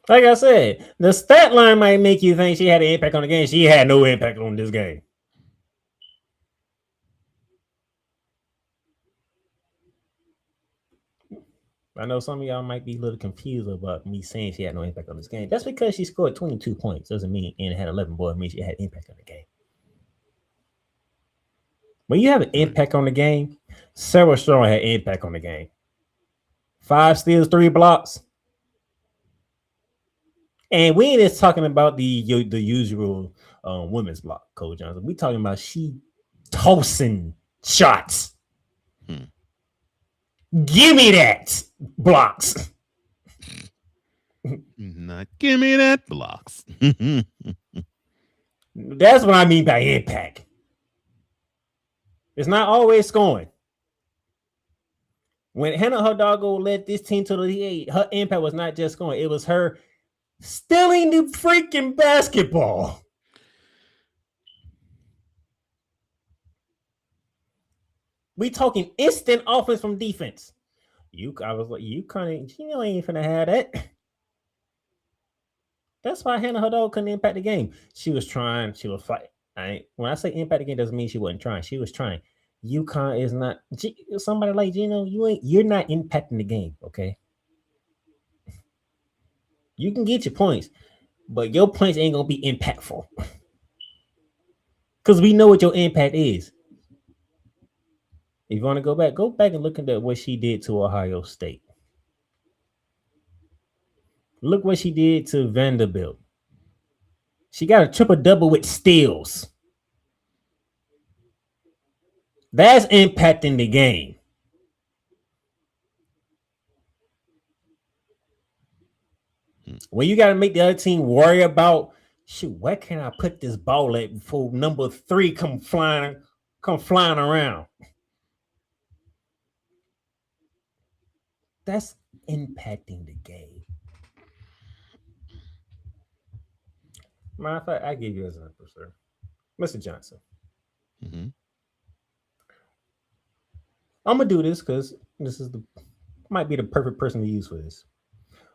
Like I said, the stat line might make you think she had an impact on the game. She had no impact on this game. I know some of y'all might be a little confused about me saying she had no impact on this game. That's because she scored 22 points. Doesn't mean and had 11 boards means she had impact on the game. When you have an impact on the game, Sarah Strong had impact on the game. 5 steals, 3 blocks. And we ain't just talking about the usual women's block, Coach Johnson. We talking about she tossing shots. Give me that blocks.
Not give me that blocks.
That's what I mean by impact. It's not always scoring. When Hannah Hidalgo led this team to the lead, her impact was not just scoring. It was her stealing the freaking basketball. We talking instant offense from defense. I was like, you ain't finna have that. That's why Hannah Hidalgo couldn't impact the game. She was trying. She was fighting. When I say impact the game, doesn't mean she wasn't trying. She was trying. UConn is not. Somebody like Gino, you're not impacting the game. Okay. You can get your points, but your points ain't gonna be impactful. Because we know what your impact is. If you want to go back and look at what she did to Ohio State. Look what she did to Vanderbilt. She got a triple-double with steals. That's impacting the game. When you got to make the other team worry about, shoot, where can I put this ball at before number 3 come flying around? That's impacting the game. Matter of fact, I give you an example, sir. Mr. Johnson.
Mm-hmm.
I'm gonna do this because this might be the perfect person to use for this.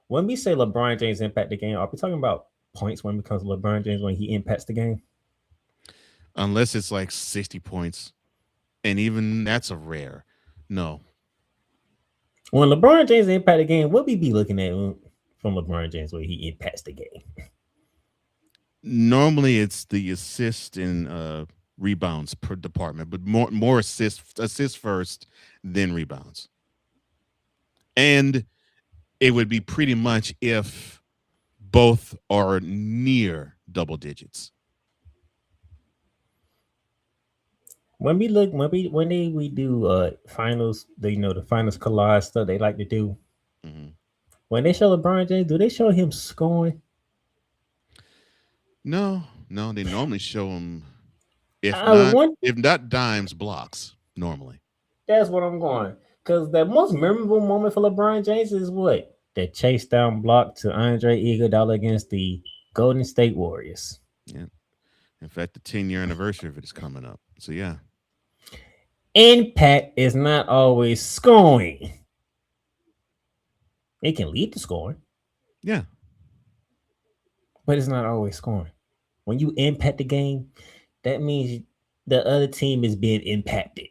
When we say LeBron James impact the game, are we talking about points when it comes to LeBron James when he impacts the game?
Unless it's like 60 points, and even that's a rare. No.
When LeBron James impact the game, what we be looking at from LeBron James when he impacts the game?
Normally, it's the assist and rebounds per department, but more assists first, then rebounds. And it would be pretty much if both are near double digits.
When we do finals, the finals collage stuff they like to do.
Mm-hmm.
When they show LeBron James, do they show him scoring?
No, they normally show him if not dimes, blocks normally.
That's what I'm going. Because the most memorable moment for LeBron James is what? The chase down block to Andre Iguodala against the Golden State Warriors.
Yeah. In fact, the 10-year anniversary of it is coming up. So yeah.
Impact is not always scoring. It can lead to scoring.
Yeah.
but it's not always scoring. When you impact the game, that means the other team is being impacted.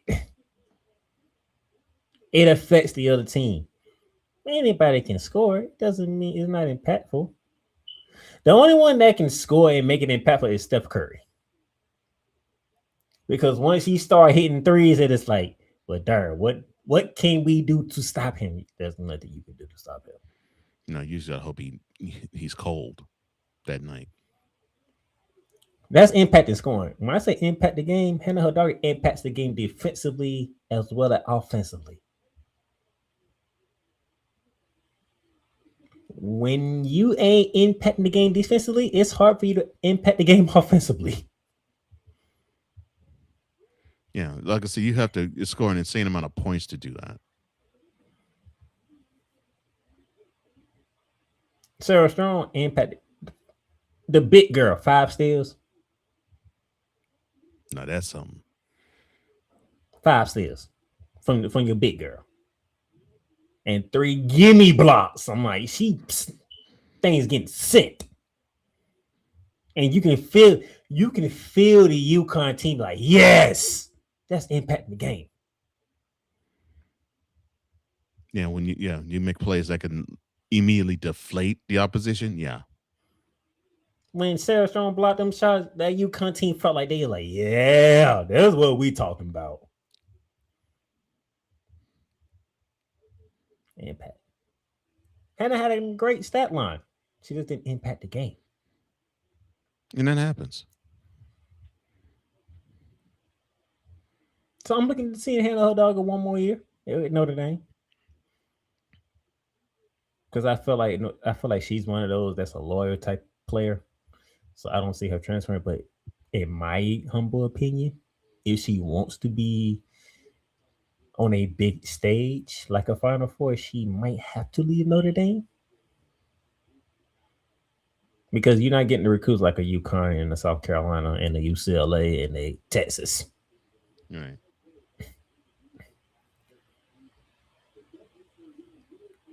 It affects the other team. Anybody can score. It doesn't mean it's not impactful. The only one that can score and make it impactful is Steph Curry. Because once he start hitting threes, it is like, well, darn, what can we do to stop him? There's nothing you can do to stop him.
No, you just gotta hope he's cold that night.
That's impacting scoring. When I say impact the game, Hannah Hidalgo impacts the game defensively as well as offensively. When you ain't impacting the game defensively, it's hard for you to impact the game offensively.
Yeah, like I said, you have to score an insane amount of points to do that.
Sarah Strong impacted the big girl, 5 steals.
No, that's something.
5 steals from your big girl. And 3 gimme blocks. I'm like, things getting sent. And you can feel the UConn team like, yes, that's impacting the game.
Yeah, when you make plays that can immediately deflate the opposition. Yeah.
When Sarah Strong blocked them shots, that UConn team felt like they were like, yeah, that's what we talking about. Impact. Hannah had a great stat line. She just didn't impact the game.
And that happens.
So I'm looking to see Hannah Hidalgo one more year at Notre Dame. Because I feel like she's one of those that's a loyal type player. So I don't see her transferring. But in my humble opinion, if she wants to be on a big stage like a Final Four, she might have to leave Notre Dame. Because you're not getting the recruits like a UConn and a South Carolina and a UCLA and a Texas.
Right.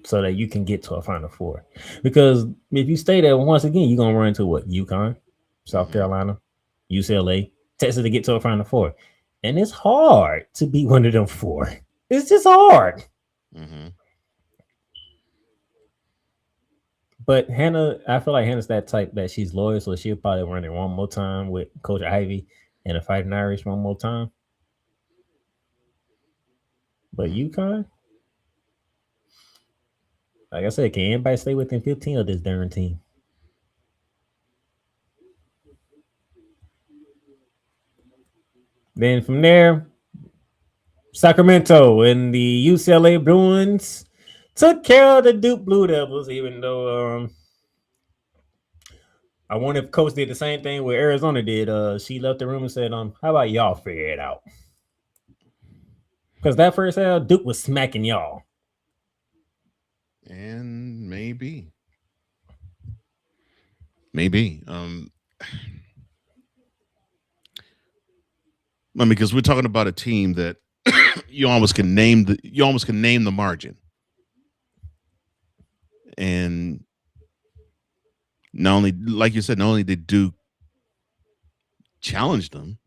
So that you can get to a Final Four. Because if you stay there once again, you're going to run into what? UConn, South Carolina, UCLA, Texas to get to a Final Four. And it's hard to beat one of them 4. It's just hard.
Mm-hmm.
But Hannah, I feel like Hannah's that type that she's loyal, so she'll probably run it one more time with Coach Ivy and the Fighting Irish one more time. But UConn, like I said, can anybody stay within 15 of this darn team? Then from there, Sacramento and the UCLA Bruins took care of the Duke Blue Devils, even though I wonder if Coach did the same thing where Arizona did. She left the room and said, how about y'all figure it out? Because that first half, Duke was smacking y'all.
And maybe. Because we're talking about a team that you almost can name the margin. And not only, like you said, not only did Duke challenge them,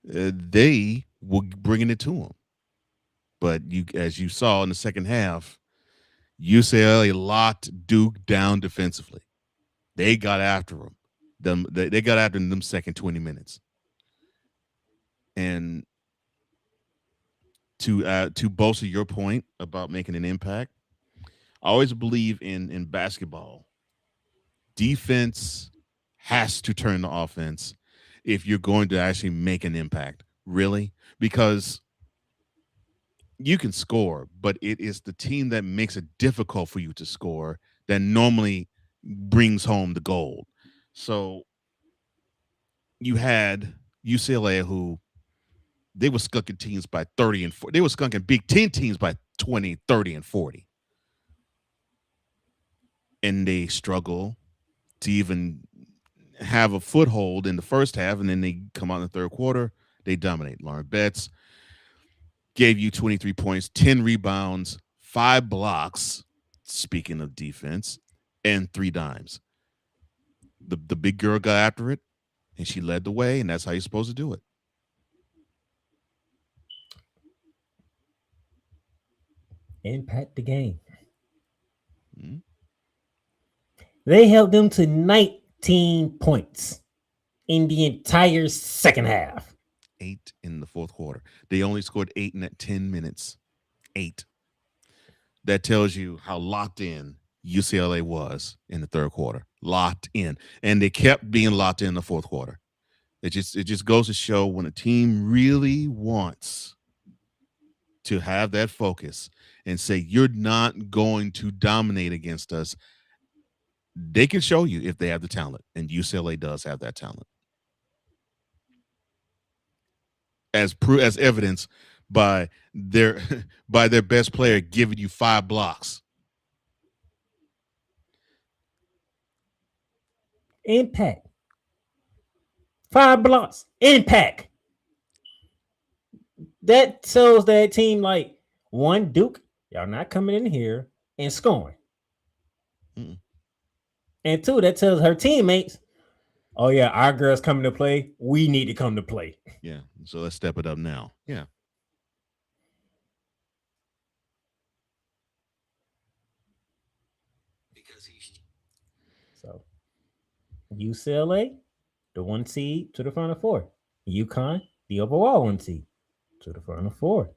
they were bringing it to them. But as you saw in the second half, UCLA locked Duke down defensively. They got after them. They got after them second 20 minutes. And to bolster your point about making an impact, I always believe in basketball, defense has to turn to offense if you're going to actually make an impact, really, because you can score, but it is the team that makes it difficult for you to score that normally brings home the gold. So you had UCLA, who they were skunking teams by 30 and 40. They were skunking Big Ten teams by 20, 30, and 40. And they struggle to even have a foothold in the first half, and then they come out in the third quarter. They dominate. Lauren Betts gave you 23 points, 10 rebounds, 5 blocks, speaking of defense, and 3 dimes. the big girl got after it, and she led the way, and that's how you're supposed to do it.
Impact the game.
Mhm.
They held them to 19 points in the entire second half.
8 in the fourth quarter. They only scored 8 in that 10 minutes. 8. That tells you how locked in UCLA was in the third quarter. Locked in. And they kept being locked in the fourth quarter. It just goes to show when a team really wants to have that focus and say, you're not going to dominate against us, they can show you if they have the talent. And UCLA does have that talent. As evidence by their best player giving you 5 blocks.
Impact. 5 blocks. Impact. That shows that team, like, one, Duke, y'all not coming in here and scoring.
Mm-mm.
And 2, that tells her teammates, oh yeah, our girls coming to play. We need to come to play.
Yeah. So let's step it up now. Yeah.
So UCLA, the 1 seed to the Final Four. UConn, the overall 1 seed to the Final Four.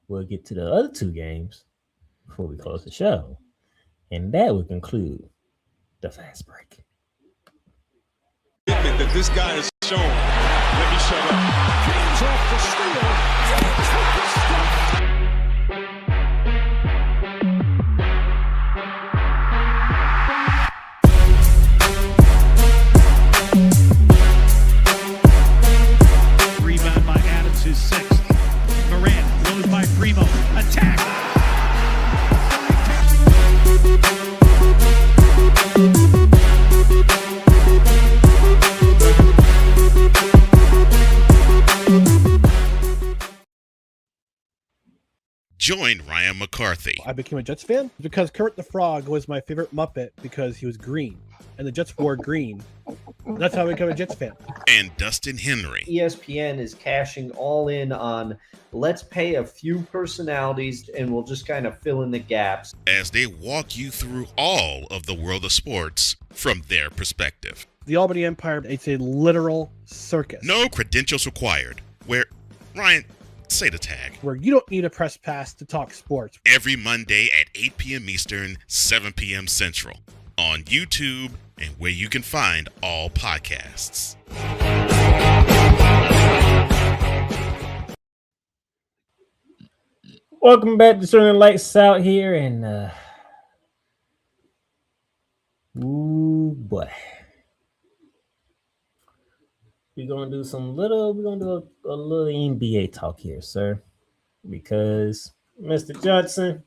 We'll get to the other 2 games before we close the show. And that will conclude the fast break.
That this guy has shown. Let me shut up. James off the steal. James with the stop.
Rebound by Adams, his 6th. Morant goes by Primo. Attack.
Join Ryan McCarthy
I became a Jets fan because Kurt the Frog was my favorite Muppet because he was green, and the Jets wore green. That's how I became a Jets fan.
and Dustin Henry
ESPN is cashing all in on let's pay a few personalities and we'll just kind of fill in the gaps.
as they walk you through all of the world of sports from their perspective.
The Albany Empire, it's a literal circus.
No credentials required. Where, Ryan, say the tag.
Where you don't need a press pass to talk sports.
Every Monday at 8 p.m. Eastern, 7 p.m. Central. On YouTube and where you can find all podcasts.
Welcome back to Turning Lights Out here. And, ooh, boy. We're going to do a little NBA talk here, sir. Because Mr. Johnson,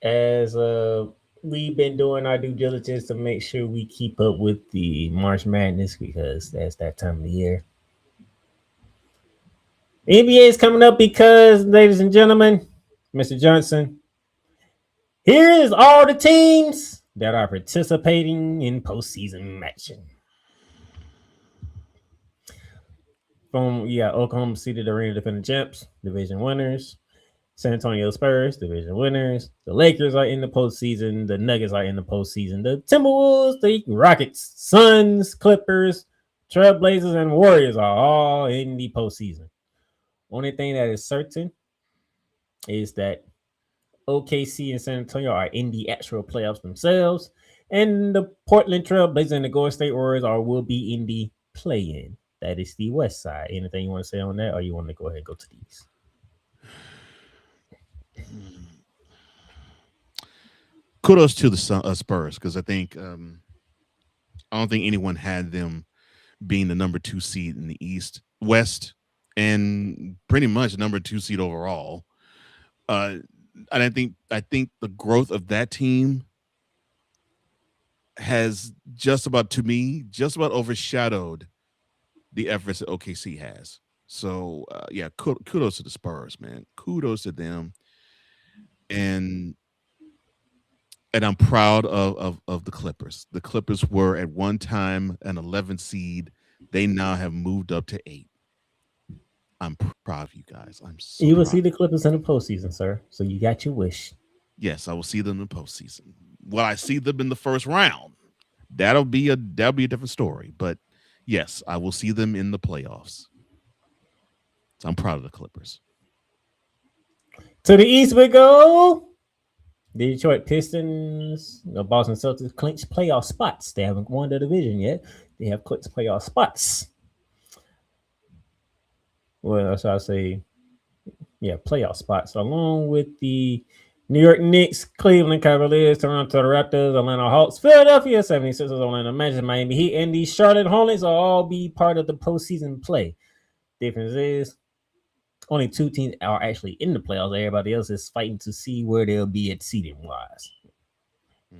as we've been doing our due diligence to make sure we keep up with the March Madness because that's that time of the year. The NBA is coming up because, ladies and gentlemen, Mr. Johnson, here is all the teams that are participating in postseason action. From Oklahoma City, the reigning defending champs, division winners. San Antonio Spurs, division winners. The Lakers are in the postseason. The Nuggets are in the postseason. The Timberwolves, the Rockets, Suns, Clippers, Trailblazers, and Warriors are all in the postseason. Only thing that is certain is that OKC and San Antonio are in the actual playoffs themselves, and the Portland Trailblazers and the Golden State Warriors will be in the play-in. That is the West side. Anything you want to say on that, or you want to go ahead and go to the East?
Kudos to the Spurs because I don't think anyone had them being the number 2 seed in the West, and pretty much number 2 seed overall. And I think the growth of that team has just about overshadowed the efforts that OKC has. So kudos to the Spurs, man. Kudos to them. And And I'm proud of the Clippers. The Clippers were at one time an 11 seed. They now have moved up to 8. I'm proud of you guys. I'm so
You will
proud.
see the Clippers in the postseason, sir. So you got your wish.
Yes, I will see them in the postseason. Will I see them in the first round? That'll be a different story. But yes, I will see them in the playoffs. So I'm proud of the Clippers.
To the East we go. The Detroit Pistons, the Boston Celtics clinched playoff spots. They haven't won the division yet. They have clinched playoff spots. Well, so I say, yeah, playoff spots, along with the New York Knicks, Cleveland Cavaliers, Toronto Raptors, Atlanta Hawks, Philadelphia 76ers, Orlando Magic, Miami Heat, and the Charlotte Hornets will all be part of the postseason play. Difference is only 2 teams are actually in the playoffs. Everybody else is fighting to see where they'll be at seeding wise.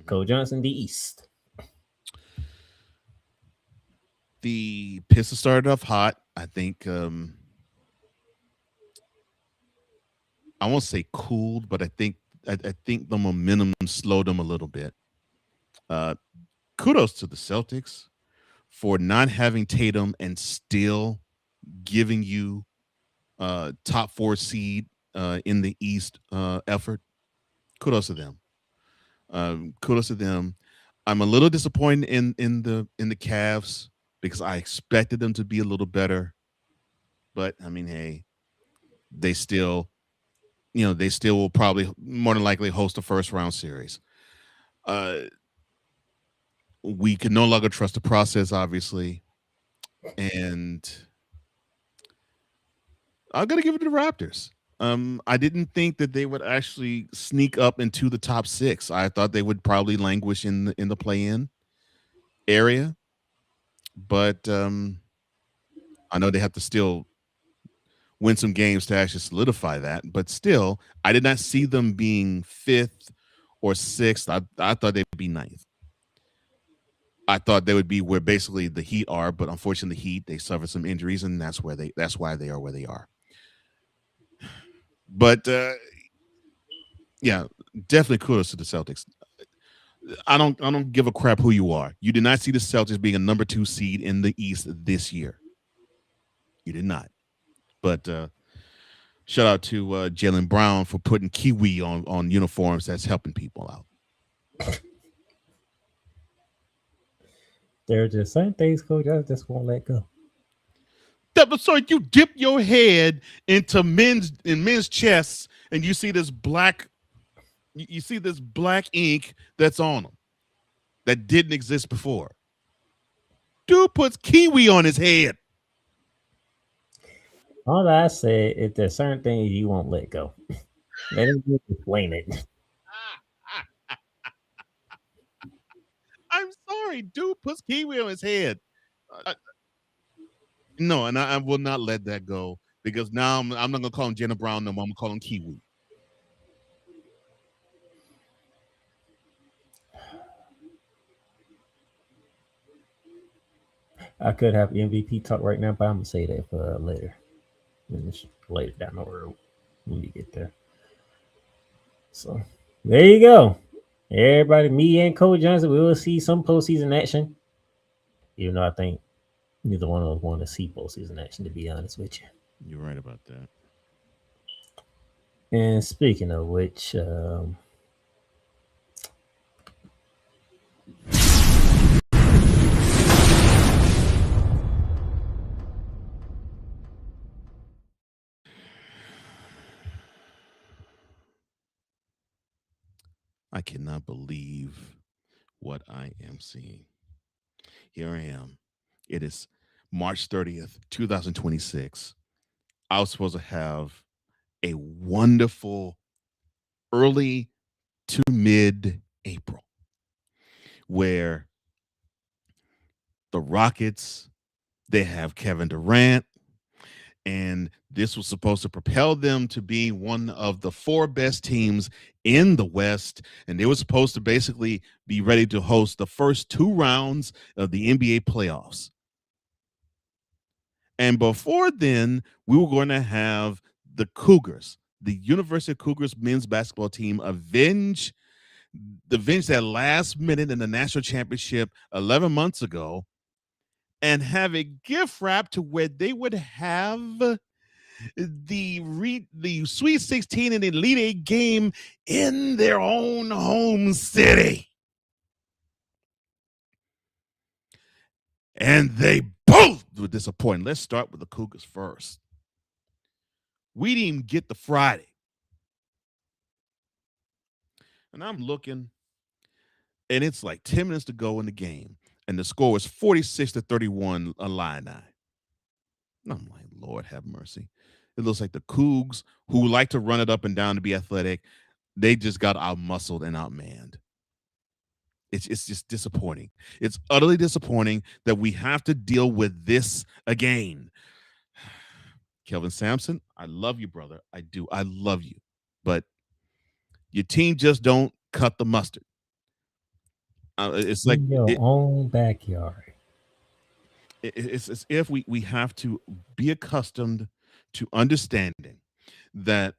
Cole Johnson, the East.
The Pistons started off hot. I think I won't say cooled, but I think the momentum slowed them a little bit. Kudos to the Celtics for not having Tatum and still giving you top 4 seed in the East effort. Kudos to them. Kudos to them. I'm a little disappointed in the Cavs because I expected them to be a little better, but I mean, hey, they still will probably more than likely host a first round series. We can no longer trust the process, obviously, and I'm gonna give it to the Raptors. I didn't think that they would actually sneak up into the top 6. I thought they would probably languish in the play-in area, but I know they have to still win some games to actually solidify that. But still, I did not see them being 5th or 6th. I thought they'd be 9th. I thought they would be where basically the Heat are, but unfortunately, the Heat, they suffered some injuries, and that's why they are where they are. But yeah, definitely kudos to the Celtics. I don't give a crap who you are. You did not see the Celtics being a number 2 seed in the East this year. You did not. But shout out to Jaylen Brown for putting kiwi on uniforms. That's helping people out.
There are just certain things, Coach, I just won't let go.
So you dip your head into men's chests and you see this black ink that's on them that didn't exist before. Dude puts kiwi on his head.
All I say is there's certain things you won't let go. Let me explain it.
I'm sorry, dude puts kiwi on his head. No, and I will not let that go because now I'm not gonna call him Jenna Brown no more. I'm gonna call him Kiwi.
I could have MVP talk right now, but I'm gonna say that for later. Later down the road when we get there. So there you go. Everybody, me and Cole Johnson, we will see some postseason action. Even though I think neither one of us want to see postseason action, to be honest with you.
You're right about that.
And speaking of which,
I cannot believe what I am seeing. Here I am. It is March 30th, 2026. I was supposed to have a wonderful early to mid-April where the Rockets, they have Kevin Durant, and this was supposed to propel them to being one of the 4 best teams in the West. And they were supposed to basically be ready to host the first 2 rounds of the NBA playoffs. And before then, we were going to have the Cougars, the University of Cougars men's basketball team, avenge avenge that last minute in the national championship 11 months ago and have a gift wrap to where they would have the Sweet 16 and Elite Eight game in their own home city. And they both were disappointed. Let's start with the Cougars first. We didn't even get the Friday. And I'm looking, and it's like 10 minutes to go in the game. And the score was 46-31 Illini. And I'm like, Lord have mercy. It looks like the Cougs, who like to run it up and down to be athletic, they just got out-muscled and outmanned. It's just disappointing. It's utterly disappointing that we have to deal with this again. Kelvin Sampson, I love you, brother. I do. I love you. But your team just don't cut the mustard. It's like
in your own backyard.
It's as if we have to be accustomed to understanding that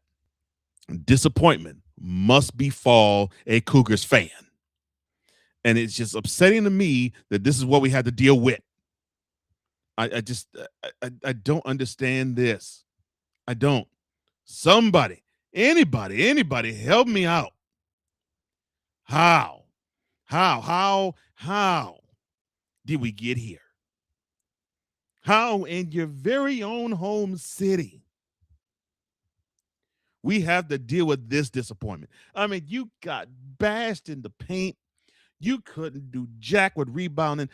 disappointment must befall a Cougars fan. And it's just upsetting to me that this is what we had to deal with. I don't understand this. I don't. Somebody, anybody help me out. How did we get here? How in your very own home city we have to deal with this disappointment? I mean, you got bashed in the paint. You couldn't do jack with rebounding.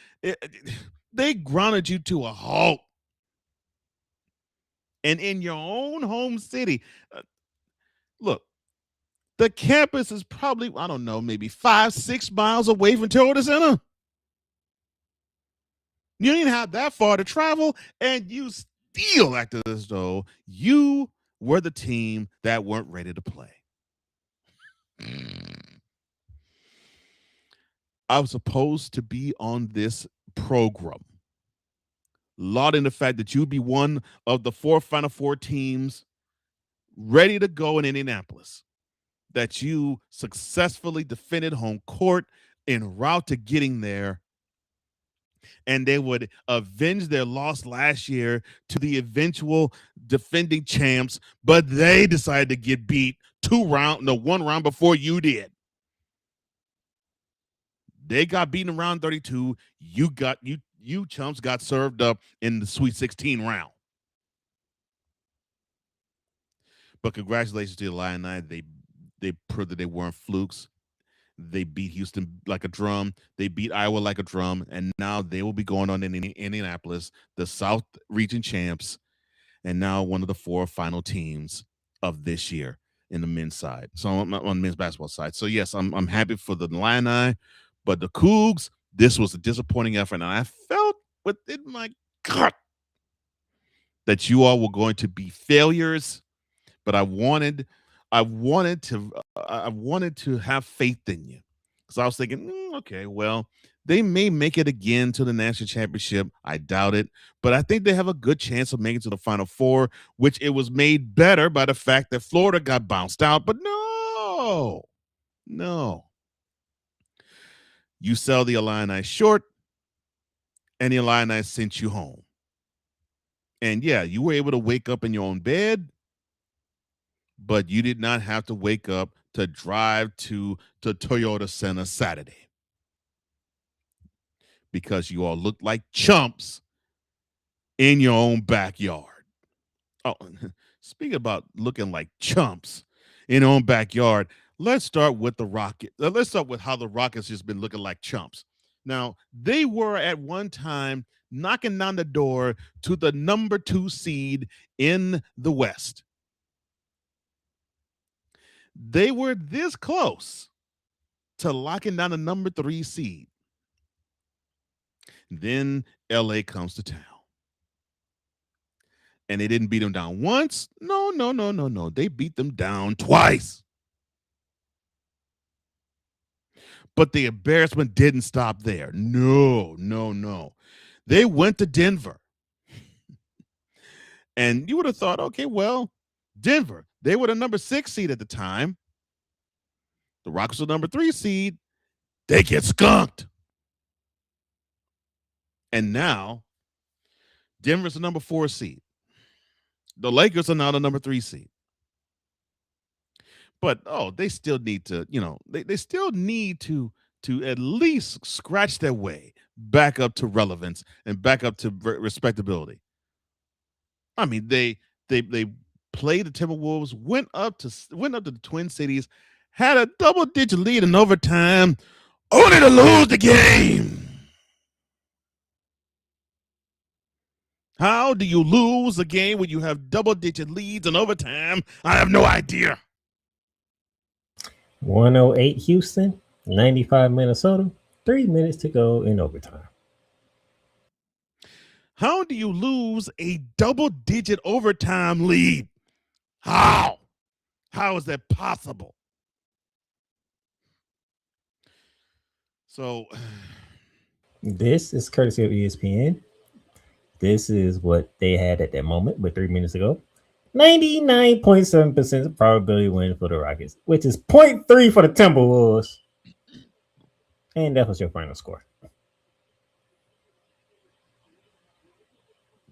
They grounded you to a halt. And in your own home city, look, the campus is probably, I don't know, maybe 5-6 miles away from Toyota Center. You didn't have that far to travel, and you still acted as though you were the team that weren't ready to play. I was supposed to be on this program, lauding the fact that you'd be one of the 4 Final Four teams ready to go in Indianapolis, that you successfully defended home court en route to getting there, and they would avenge their loss last year to the eventual defending champs, but they decided to get beat 1 round before you did. They got beaten in round 32. You chumps got served up in the Sweet 16 round. But congratulations to the Illini. They proved that they weren't flukes. They beat Houston like a drum. They beat Iowa like a drum. And now they will be going on in Indianapolis, the South Region champs, and now one of the 4 final teams of this year in the men's side. So on the men's basketball side. So yes, I'm happy for the Illini. But the Cougs, this was a disappointing effort, and I felt within my gut that you all were going to be failures. But I wanted to have faith in you, because I was thinking, okay, well, they may make it again to the national championship. I doubt it, but I think they have a good chance of making it to the Final Four, which it was made better by the fact that Florida got bounced out. But no. You sell the Illini short, and the Illini sent you home. And yeah, you were able to wake up in your own bed, but you did not have to wake up to drive to Toyota Center Saturday, because you all looked like chumps in your own backyard. Oh, speaking about looking like chumps in your own backyard, let's start with the Rockets. Let's start with how the Rockets just been looking like chumps. Now, they were at one time knocking down the door to the number 2 seed in the West. They were this close to locking down the number 3 seed. Then LA comes to town. And they didn't beat them down once. No. They beat them down twice. But the embarrassment didn't stop there. No. They went to Denver. And you would have thought, okay, well, Denver, they were the number 6 seed at the time. The Rockets are number 3 seed. They get skunked. And now Denver's the number 4 seed. The Lakers are now the number 3 seed. But they still need to, they still need to at least scratch their way back up to relevance and back up to respectability. I mean, they played the Timberwolves, went up to the Twin Cities, had a double-digit lead in overtime, only to lose the game. How do you lose a game when you have double-digit leads in overtime? I have no idea.
108 Houston, 95 Minnesota, 3 minutes to go in overtime.
How do you lose a double-digit overtime lead? How? How is that possible? So,
this is courtesy of ESPN. This is what they had at that moment with 3 minutes ago. 99.7% probability win for the Rockets, which is 0.3 for the Timberwolves. And that was your final score.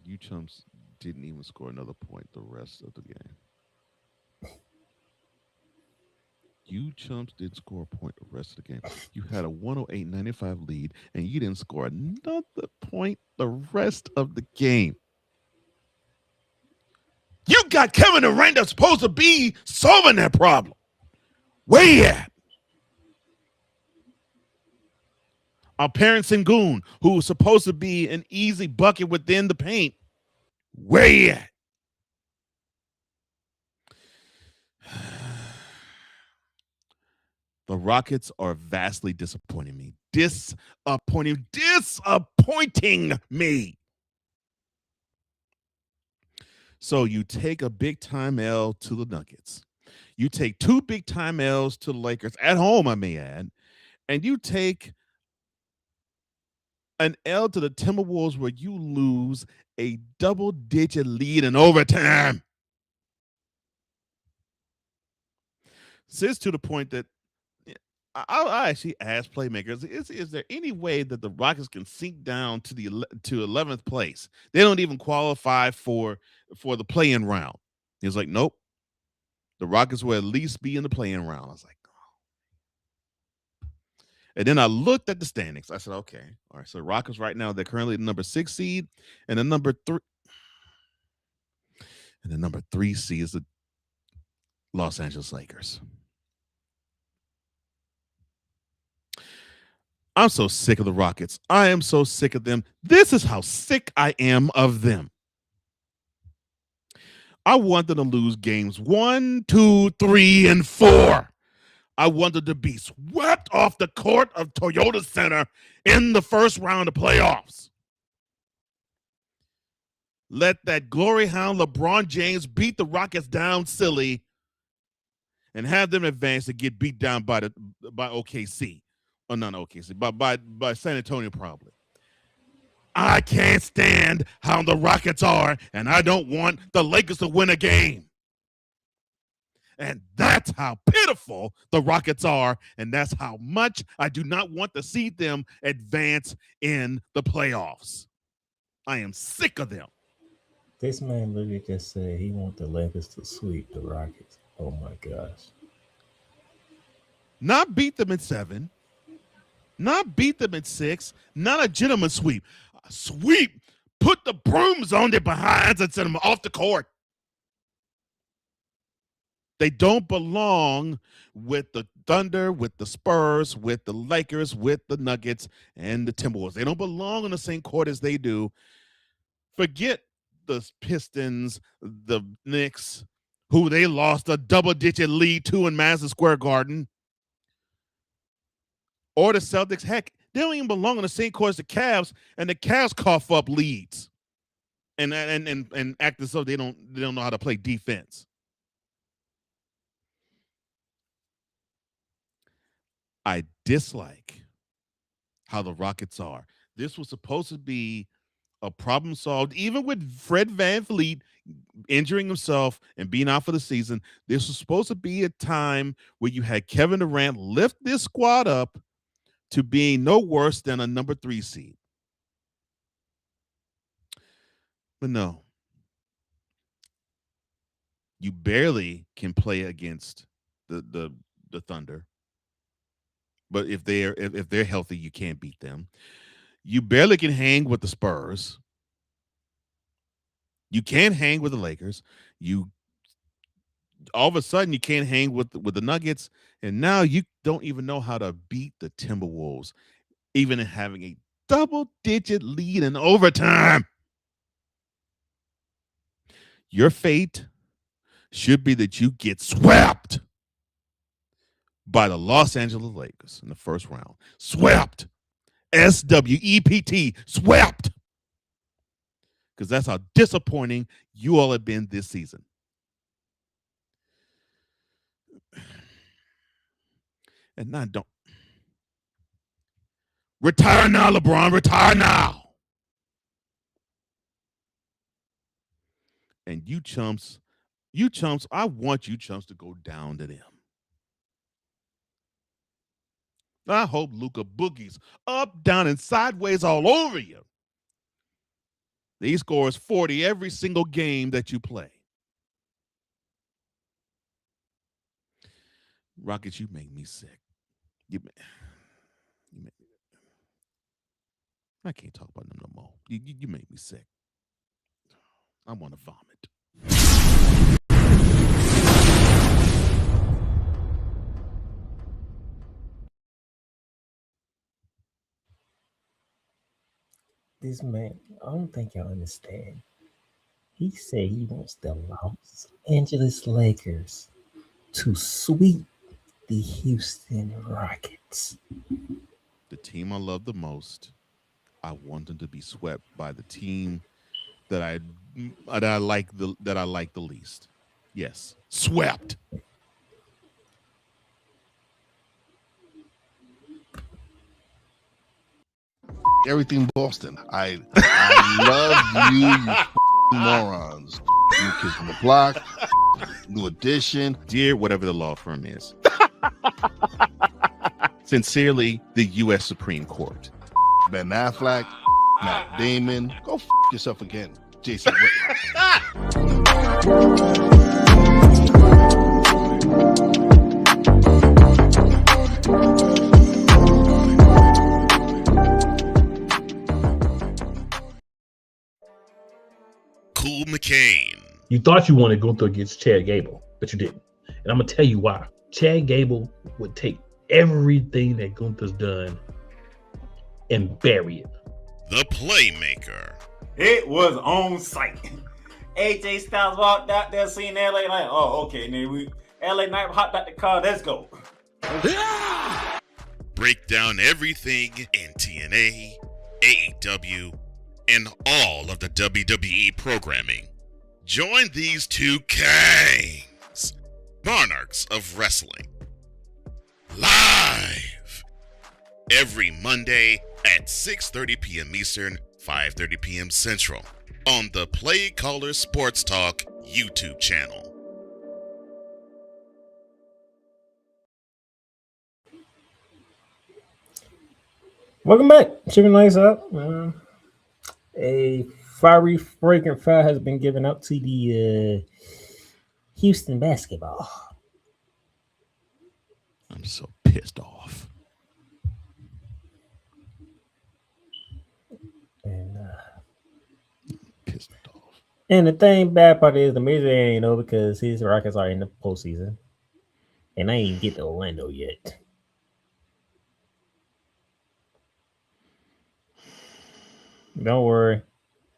You chumps didn't even score another point the rest of the game. You chumps didn't score a point the rest of the game. You had a 108-95 lead, and you didn't score another point the rest of the game. You got Kevin Durant that's supposed to be solving that problem. Where he at? Our parent Sengun, who was supposed to be an easy bucket within the paint. Where he at? The Rockets are vastly disappointing me. Disappointing me. So you take a big-time L to the Nuggets. You take 2 big-time L's to the Lakers, at home, I may add. And you take an L to the Timberwolves where you lose a double-digit lead in overtime. Since to the point that I actually asked playmakers, is there any way that the Rockets can sink down to 11th place? They don't even qualify for the play-in round. He was like, nope. The Rockets will at least be in the play-in round. I was like, oh. And then I looked at the standings. I said, okay, all right. So the Rockets right now, they're currently the number 6 seed, and the number 3. And the number 3 seed is the Los Angeles Lakers. I'm so sick of the Rockets. I am so sick of them. This is how sick I am of them. I want them to lose games 1, 2, 3, and 4. I want them to be swept off the court of Toyota Center in the first round of playoffs. Let that glory hound LeBron James beat the Rockets down silly and have them advance and get beat down by OKC. Oh, not OKC, but by San Antonio probably. I can't stand how the Rockets are, and I don't want the Lakers to win a game. And that's how pitiful the Rockets are, and that's how much I do not want to see them advance in the playoffs. I am sick of them.
This man literally just said he wants the Lakers to sweep the Rockets. Oh, my gosh.
Not beat them in 7. Not beat them in 6. Not a gentleman's sweep. A sweep. Put the brooms on their behinds and send them off the court. They don't belong with the Thunder, with the Spurs, with the Lakers, with the Nuggets, and the Timberwolves. They don't belong on the same court as they do. Forget the Pistons, the Knicks, who they lost a double-digit lead to in Madison Square Garden. Or the Celtics. Heck, they don't even belong on the same court as the Cavs, and the Cavs cough up leads and act as though they don't know how to play defense. I dislike how the Rockets are. This was supposed to be a problem solved, even with Fred VanVleet, injuring himself and being out for the season. This was supposed to be a time where you had Kevin Durant lift this squad up to being no worse than a number 3 seed. But no. You barely can play against the Thunder. But if they're healthy, you can't beat them. You barely can hang with the Spurs. You can't hang with the Lakers. You all of a sudden you can't hang with the Nuggets, and now you don't even know how to beat the Timberwolves, even in having a double-digit lead in overtime. Your fate should be that you get swept by the Los Angeles Lakers in the first round. Swept. SWEPT. Swept. Because that's how disappointing you all have been this season. And now don't. Retire now, LeBron. Retire now. And you chumps, I want you chumps to go down to them. I hope Luka boogies up, down, and sideways all over you. He scores 40 every single game that you play. Rockets, you make me sick. I can't talk about them no more. You make me sick. I want to vomit.
This man, I don't think y'all understand. He said he wants the Los Angeles Lakers to sweep the Houston Rockets.
The team I love the most, I want them to be swept by the team that I like the least. Yes, swept.
Everything Boston. I love you morons. New Kids on the Block, New Edition.
Dear whatever the law firm is. Sincerely, the U.S. Supreme Court.
Ben Affleck, Matt Damon. Go yourself again, Jason Whitlock.
Cool McCain.
You thought you wanted Gunther against Chad Gable, but you didn't. And I'm going to tell you why. Chad Gable would take everything that Gunther's done and bury it.
The Playmaker.
It was on site. AJ Styles walked out there, seen LA like, oh, okay, then LA Knight hopped out the car, let's go.
Break down everything in TNA, AEW, and all of the WWE programming. Join these two kings, monarchs of wrestling, live every Monday at 6:30 p.m. Eastern, 5:30 p.m. Central on the Play Caller Sports Talk YouTube channel.
Welcome back. Chicken Nights Out. A fiery fragrant fire has been given out to the Houston basketball.
I'm so pissed off.
And
pissed off.
And the bad part is the major ain't over because his Rockets are in the postseason. And I ain't get to Orlando yet. Don't worry.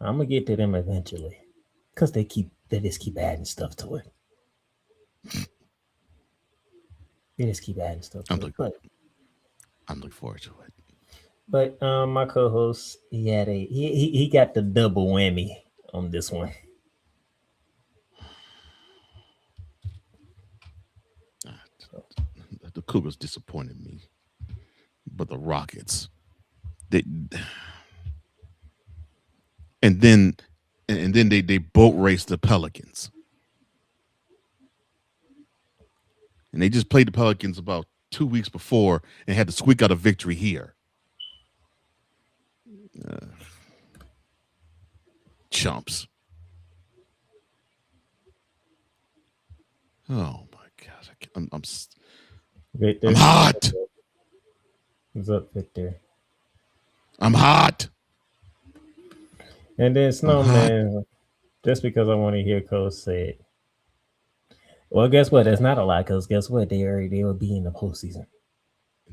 I'm gonna get to them eventually. Because they just keep adding stuff to it. They just keep adding stuff to it.
I'm looking forward to it.
But my co-host, he got the double whammy on this one.
The Cougars disappointed me, but the Rockets, and then and then they boat raced the Pelicans. And they just played the Pelicans about 2 weeks before and had to squeak out a victory here. Chumps. Oh my gosh. I'm hot.
What's up, Victor?
I'm hot.
And then Snowman, just because I want to hear Cole say it. Well, guess what? That's not a lie, because guess what? They will be in the postseason.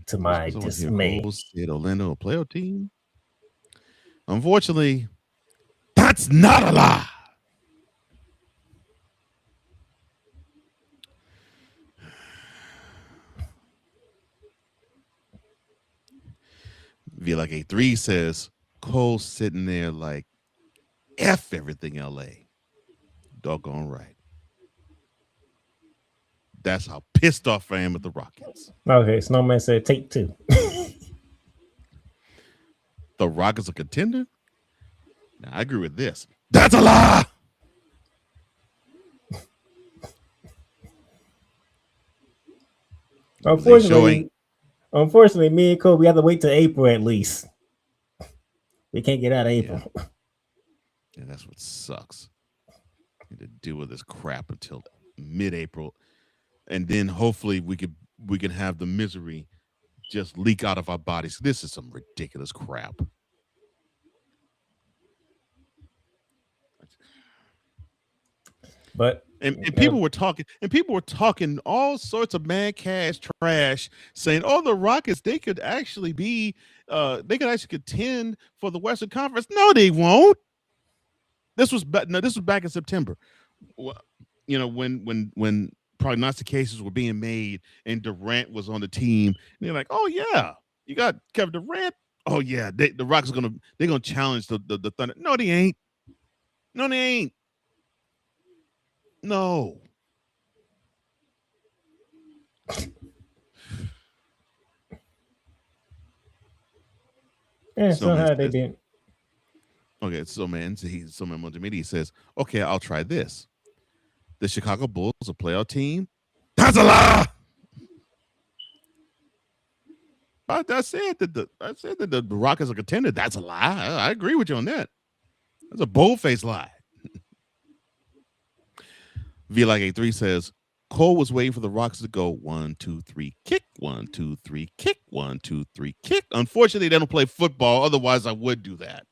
To my dismay.
Orlando a playoff team. Unfortunately, that's not a lie. Like A3 says, Cole's sitting there like, F everything LA. Doggone right. That's how pissed off I am at the Rockets.
Okay, Snowman said take 2.
The Rockets a contender? Now, I agree with this. That's a lie.
Unfortunately, me and Cole, we have to wait till April at least. We can't get out of April.
Yeah, that's what sucks. Need to deal with this crap until mid-April, and then hopefully we can have the misery just leak out of our bodies. This is some ridiculous crap.
But
people were talking all sorts of mad cash trash, saying, "Oh, the Rockets, they could actually contend for the Western Conference." No, they won't. This was back in September. You know, when prognostications were being made and Durant was on the team, and they're like, "Oh yeah, you got Kevin Durant. Oh yeah, the Rockets they're gonna challenge the Thunder." No, they ain't. No, they ain't. No.
Yeah, somehow they didn't.
Okay, so man multimedia says, okay, I'll try this. The Chicago Bulls, a playoff team. That's a lie. I said that the Rockets are contender. That's a lie. I agree with you on that. That's a bold-faced lie. Like A3 says, Cole was waiting for the Rockets to go 1, 2, 3, kick, 1, 2, 3, kick, 1, 2, 3, kick. Unfortunately, they don't play football. Otherwise, I would do that.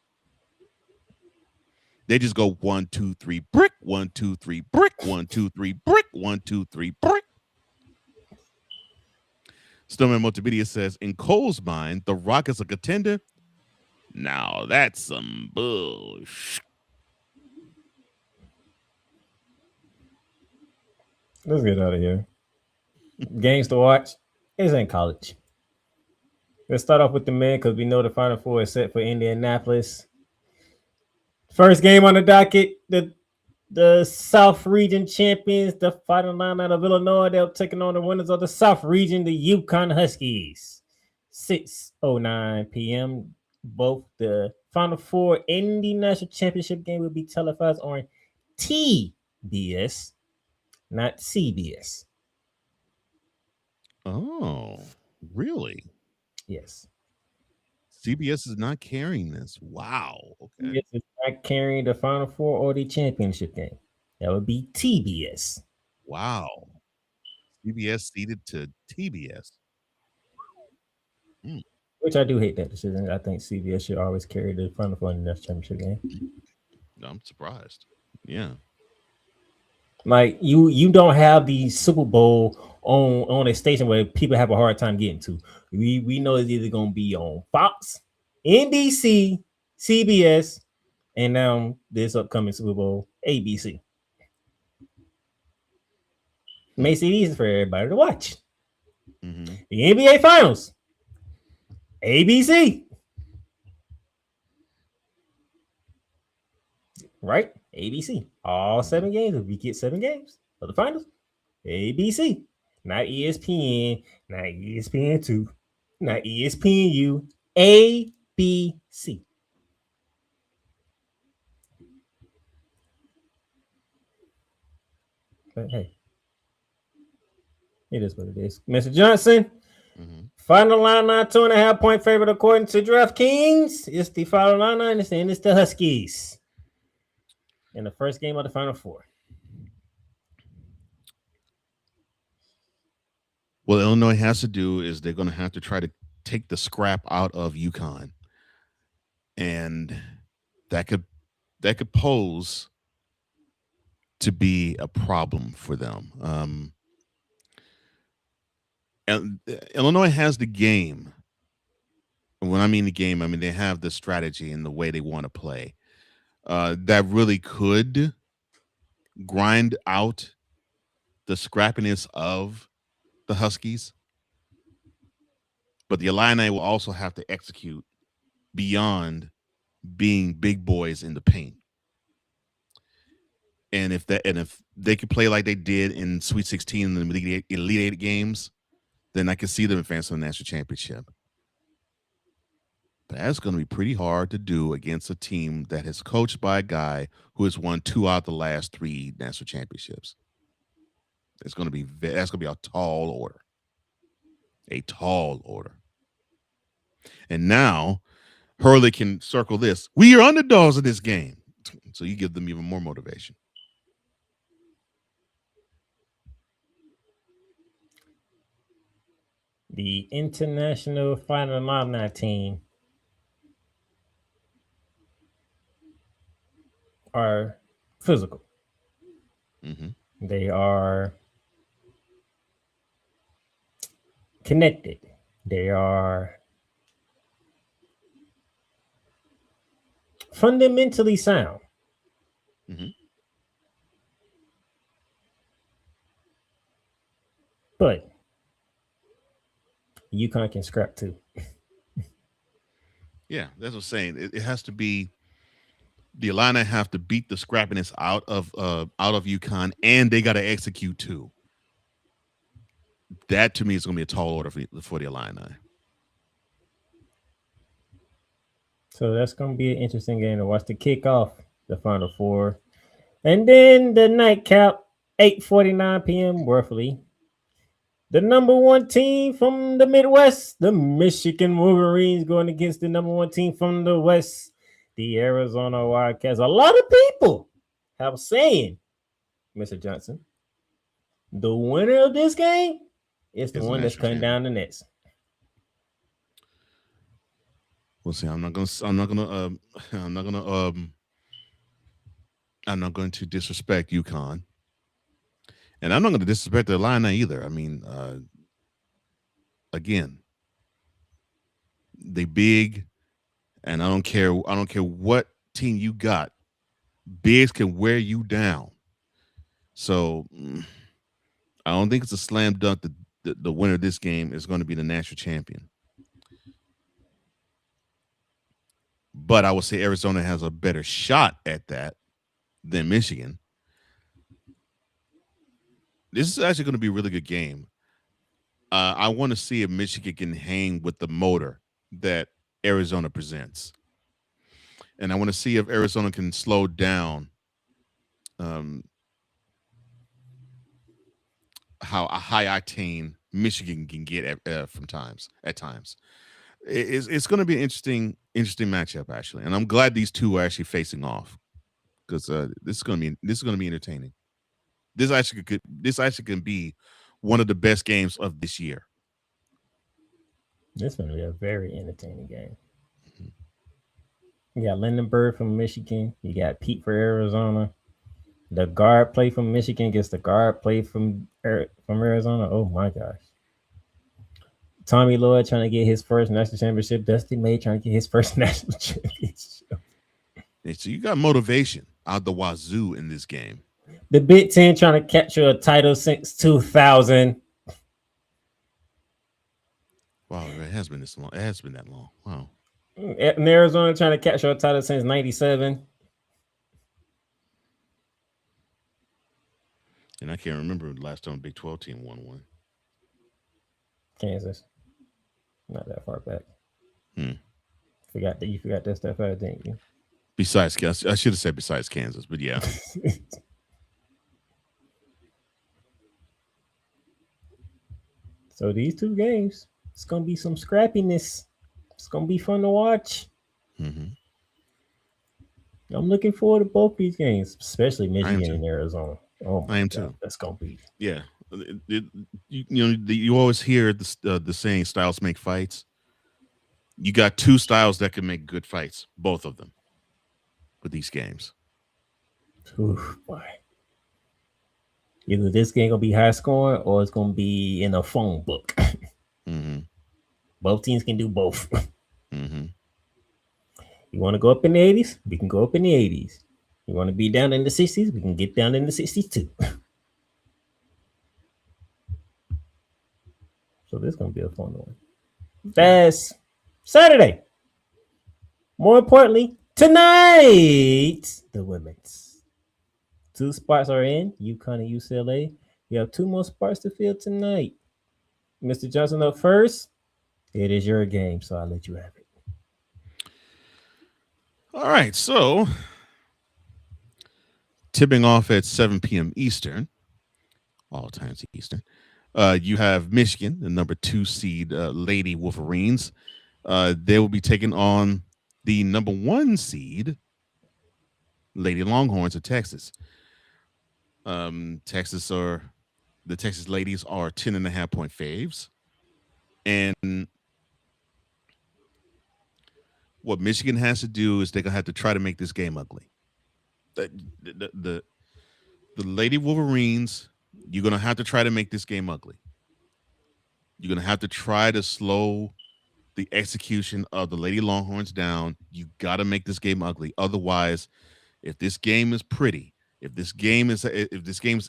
They just go 1, 2, 3, brick, 1, 2, 3, brick, 1, 2, 3, brick, 1, 2, 3, brick. Snowman Multimedia says, in Cole's mind, the Rockets are contender. Now that's some bullshit.
Let's get out of here. Games to watch. It's in college. Let's start off with the men because we know the Final Four is set for Indianapolis. First game on the docket, the South Region champions, the Fighting Illini out of Illinois. They're taking on the winners of the South Region, the UConn Huskies. 6:09 p.m. Both the Final Four and the National Championship game will be televised on TBS. Not CBS.
Oh, really?
Yes.
CBS is not carrying this. Wow. Okay.
CBS is not carrying the Final Four or the championship game. That would be TBS.
Wow. CBS ceded to TBS.
Which I do hate that decision. I think CBS should always carry the Final Four in the national championship game.
No, I'm surprised. Yeah.
Like you don't have the Super Bowl on a station where people have a hard time getting to. We know it's either gonna be on Fox, NBC, CBS, and now this upcoming Super Bowl, ABC. Makes it easy for everybody to watch.
Mm-hmm.
The NBA Finals, ABC. Right? ABC. All 7 games. If we get 7 games of the finals, ABC. Not ESPN, not ESPN2, not ESPNU, ABC. But hey, it is what it is. Mr. Johnson,
Mm-hmm.
final line 2.5-point favorite according to DraftKings. It's the final line, and it's the Huskies in the first game of the Final Four.
What Illinois has to do is they're going to have to try to take the scrap out of UConn, and that could pose to be a problem for them. And Illinois has the game. And when I mean the game, I mean they have the strategy and the way they want to play. That really could grind out the scrappiness of the Huskies. But the Illini will also have to execute beyond being big boys in the paint. And if they could play like they did in Sweet 16 and the Elite Eight games, then I can see them advancing the national championship. But that's going to be pretty hard to do against a team that is coached by a guy who has won 2 out of the last 3 national championships. That's going to be a tall order. A tall order. And now Hurley can circle this. We are underdogs in this game. So you give them even more motivation.
The International Fighting Illini team are physical.
Mm-hmm.
They are connected. They are fundamentally sound.
Mm-hmm.
But UConn can scrap too.
Yeah, that's what I'm saying. It has to be the Illini have to beat the scrappiness out of UConn, and they got to execute too. That to me is going to be a tall order for the Illini.
So that's going to be an interesting game to watch to kick off the Final Four. And then the nightcap, 8:49 p.m. roughly. The number 1 team from the Midwest, the Michigan Wolverines, going against the number 1 team from the West, the Arizona Wildcats. A lot of people have saying, Mr. Johnson, the winner of this game is the one that's cutting down the nets.
We'll see. I'm not going to disrespect UConn. And I'm not going to disrespect the Illini either. I mean, again, they big, and I don't care what team you got. Bigs can wear you down. So I don't think it's a slam dunk that the winner of this game is going to be the national champion. But I would say Arizona has a better shot at that than Michigan. This is actually going to be a really good game. I want to see if Michigan can hang with the motor that Arizona presents. And I want to see if Arizona can slow down how a high-octane Michigan can get at times. It's going to be an interesting matchup, actually. And I'm glad these two are actually facing off because this is going to be entertaining. This actually can be one of the best games of this year.
This is going to be a very entertaining game. You got Lindenberg from Michigan. You got Pete for Arizona. The guard play from Michigan gets the guard play from Arizona. Oh my gosh. Tommy Lloyd trying to get his first national championship. Dusty May trying to get his first national championship.
So you got motivation out the wazoo in this game.
The Big Ten trying to capture a title since 2000.
Wow, it has been this long. It has been that long. Wow.
In Arizona trying to capture a title since 97.
And I can't remember the last time a Big 12 team won one.
Kansas. Not that far back.
You
forgot that stuff out, didn't you?
Besides, I should have said besides Kansas, but yeah.
So these two games, it's gonna be some scrappiness. It's gonna be fun to watch.
Mm-hmm.
I'm looking forward to both these games, especially
I am
Michigan
too.
and Arizona. Oh my
I am
God,
too.
that's gonna be.
Yeah. You always hear the saying styles make fights. You got two styles that can make good fights, both of them, with these games.
Oof, boy. Either this game gonna be high scoring or it's gonna be in a phone book.
Mm-hmm.
Both teams can do both.
Mm-hmm.
You want to go up in the 80s? We can go up in the 80s. You want to be down in the 60s? We can get down in the 60s too. So this is gonna be a fun one. That's Saturday. More importantly, tonight, the women's 2 spots are in UConn and UCLA. You have 2 more spots to fill tonight. Mr. Johnson up first. It is your game, so I'll let you have it.
All right, so tipping off at 7 p.m. Eastern, all times Eastern. You have Michigan, the number 2 seed Lady Wolverines. They will be taking on the number 1 seed Lady Longhorns of Texas. The Texas ladies are 10.5-point faves. And what Michigan has to do is they're going to have to try to make this game ugly. The Lady Wolverines, you're going to have to try to make this game ugly. You're going to have to try to slow the execution of the Lady Longhorns down. You got to make this game ugly. Otherwise, if this game is pretty, if this game is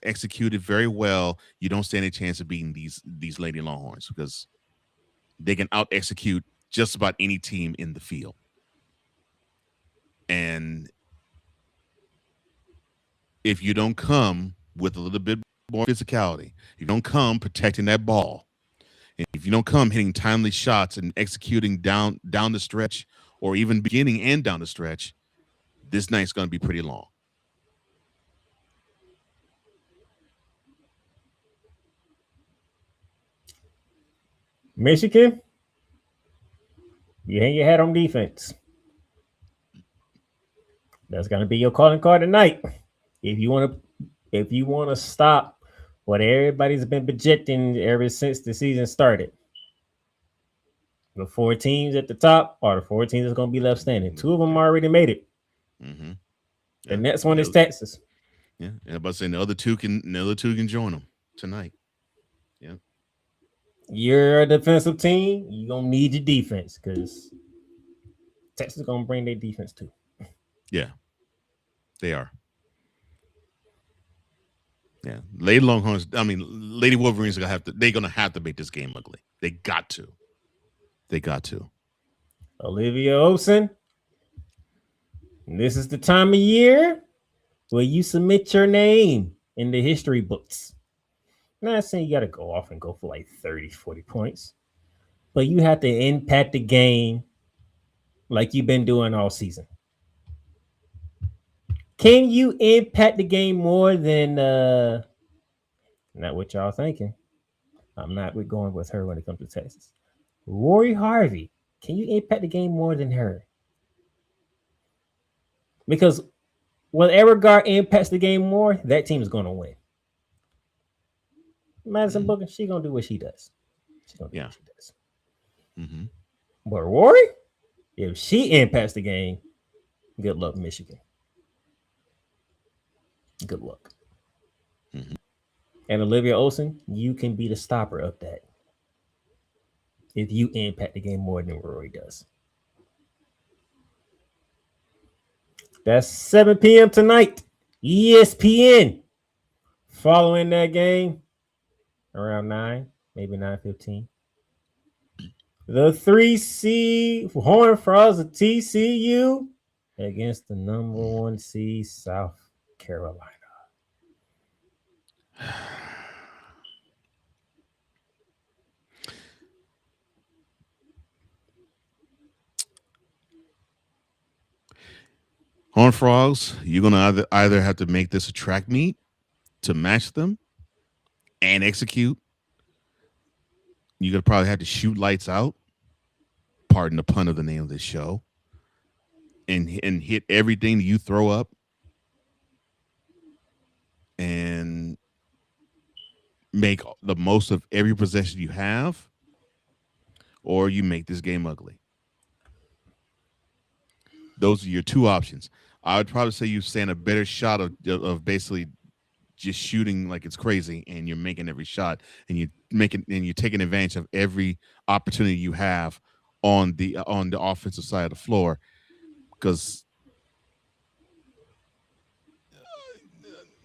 executed very well, you don't stand a chance of beating these Lady Longhorns because they can out execute just about any team in the field. And if you don't come with a little bit more physicality, if you don't come protecting that ball, and if you don't come hitting timely shots and executing down the stretch or even beginning and down the stretch, this night's going to be pretty long.
Michigan, you hang your hat on defense. That's going to be your calling card tonight. If you want to stop what everybody's been projecting ever since the season started, the 4 teams at the top are the 4 teams that's going to be left standing. 2 of them already made it.
Mm-hmm.
The next one is Texas.
Yeah, and I'm about to say the other two can join them tonight. Yeah.
You're a defensive team. You're going to need your defense because Texas is going to bring their defense too.
Yeah, they are. Yeah, Lady Longhorns. I mean, Lady Wolverines are they're gonna have to make this game ugly. They got to.
Olivia Olsen, this is the time of year where you submit your name in the history books. I'm not saying you got to go off and go for like 30, 40 points, but you have to impact the game like you've been doing all season. Can you impact the game more than not what y'all thinking? I'm not going with her when it comes to Texas. Rory Harvey, can you impact the game more than her? Because whatever guard impacts the game more, that team is going to win. Madison Booker, she's going to do what she does. She's going to do what she does.
Mm-hmm.
But Rory, if she impacts the game, good luck, Michigan. Good luck.
Mm-hmm.
And Olivia Olsen, you can be the stopper of that if you impact the game more than Rory does. That's 7 p.m. tonight. ESPN. Following that game, around 9, maybe 9:15. The 3 seed Horned Frogs of TCU against the number 1 seed South Carolina.
Horned Frogs, you're gonna either have to make this a track meet to match them and execute, You're gonna probably have to shoot lights out. Pardon the pun of the name of this show. And hit everything that you throw up. And make the most of every possession you have, or you make this game ugly. Those are your two options. I would probably say you stand a better shot of basically just shooting like it's crazy, and you're making every shot, and you're taking advantage of every opportunity you have on the offensive side of the floor, because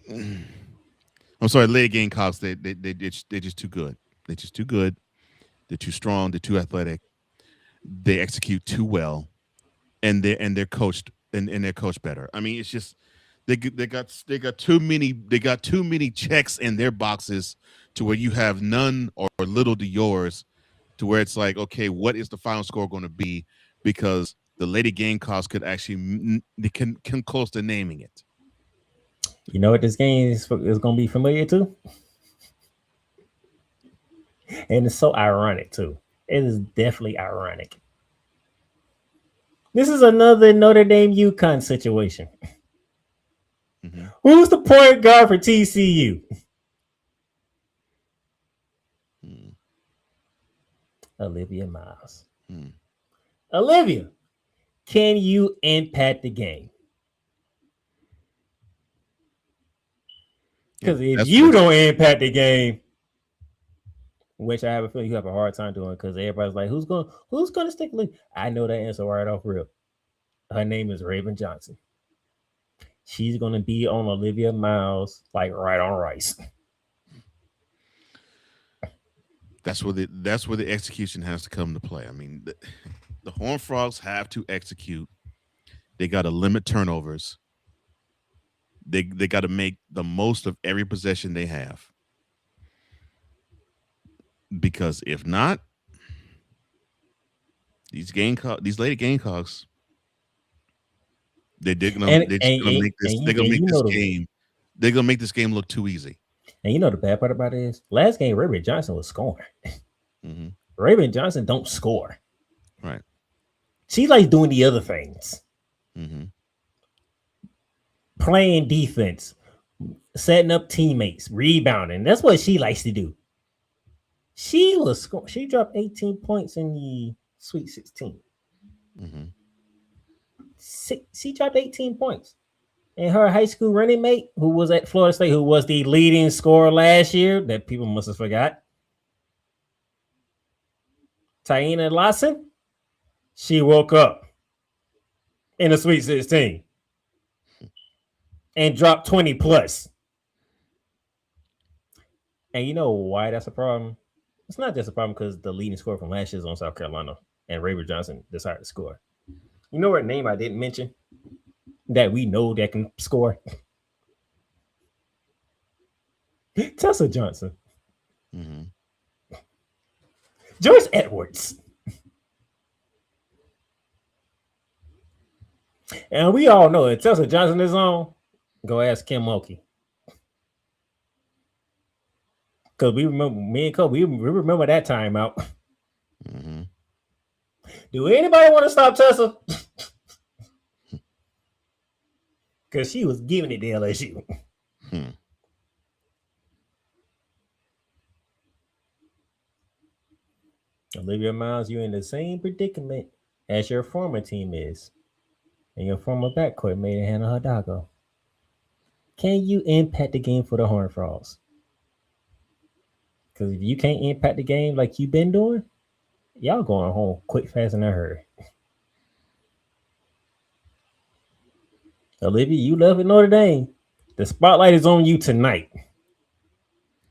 I'm sorry, Lady Gamecocks, they're just too good. They're just too good. They're too strong. They're too athletic. They execute too well, and they're coached and they're coached better. I mean, it's just they got too many checks in their boxes to where you have none or little to yours, to where it's like, okay, what is the final score going to be? Because the Lady Gamecocks could actually come close to naming it.
You know what this game is going to be familiar to? And it's so ironic, too. It is definitely ironic. This is another Notre Dame UConn situation.
Mm-hmm.
Who's the point guard for TCU? Olivia Miles. Olivia, can you impact the game? Because if you don't impact the game, which I have a feeling you have a hard time doing, because everybody's like, who's going to stick with? I know that answer right off rip. Her name is Raven Johnson. She's going to be on Olivia Miles like right on rice.
That's where the execution has to come to play. I mean, the Horned Frogs have to execute. They got to limit turnovers. They got to make the most of every possession they have. Because if not, these Lady Gamecocks, they're gonna make this game look too easy.
And you know the bad part about it is, last game Raven Johnson was scoring.
Mm-hmm.
Raven Johnson don't score.
Right.
She likes doing the other things.
Mm-hmm.
Playing defense, setting up teammates, rebounding. That's what she likes to do. She dropped 18 points in the Sweet 16.
Mm-hmm.
She dropped 18 points. And her high school running mate, who was at Florida State, who was the leading scorer last year, that people must have forgot, Taina Lawson, she woke up in the Sweet 16 and dropped 20 plus. And you know why that's a problem? It's not just a problem because the leading scorer from last year is on South Carolina, and Raven Johnson decided to score. You know what name I didn't mention that we know that can score? Tessa Johnson.
Mm-hmm.
Joyce Edwards. And we all know if Tessa Johnson is on, go ask Kim Mulkey. Because we remember, me and Kobe, we remember that timeout.
Mm-hmm.
Do anybody want to stop Tessa? Because she was giving it to LSU. Olivia Miles, you're in the same predicament as your former team is. And your former backcourt mate, Hannah Hidalgo. Can you impact the game for the Horned Frogs? Because if you can't impact the game like you've been doing, y'all going home quick, fast, and in a hurry. Olivia, you love it, Notre Dame. The spotlight is on you tonight.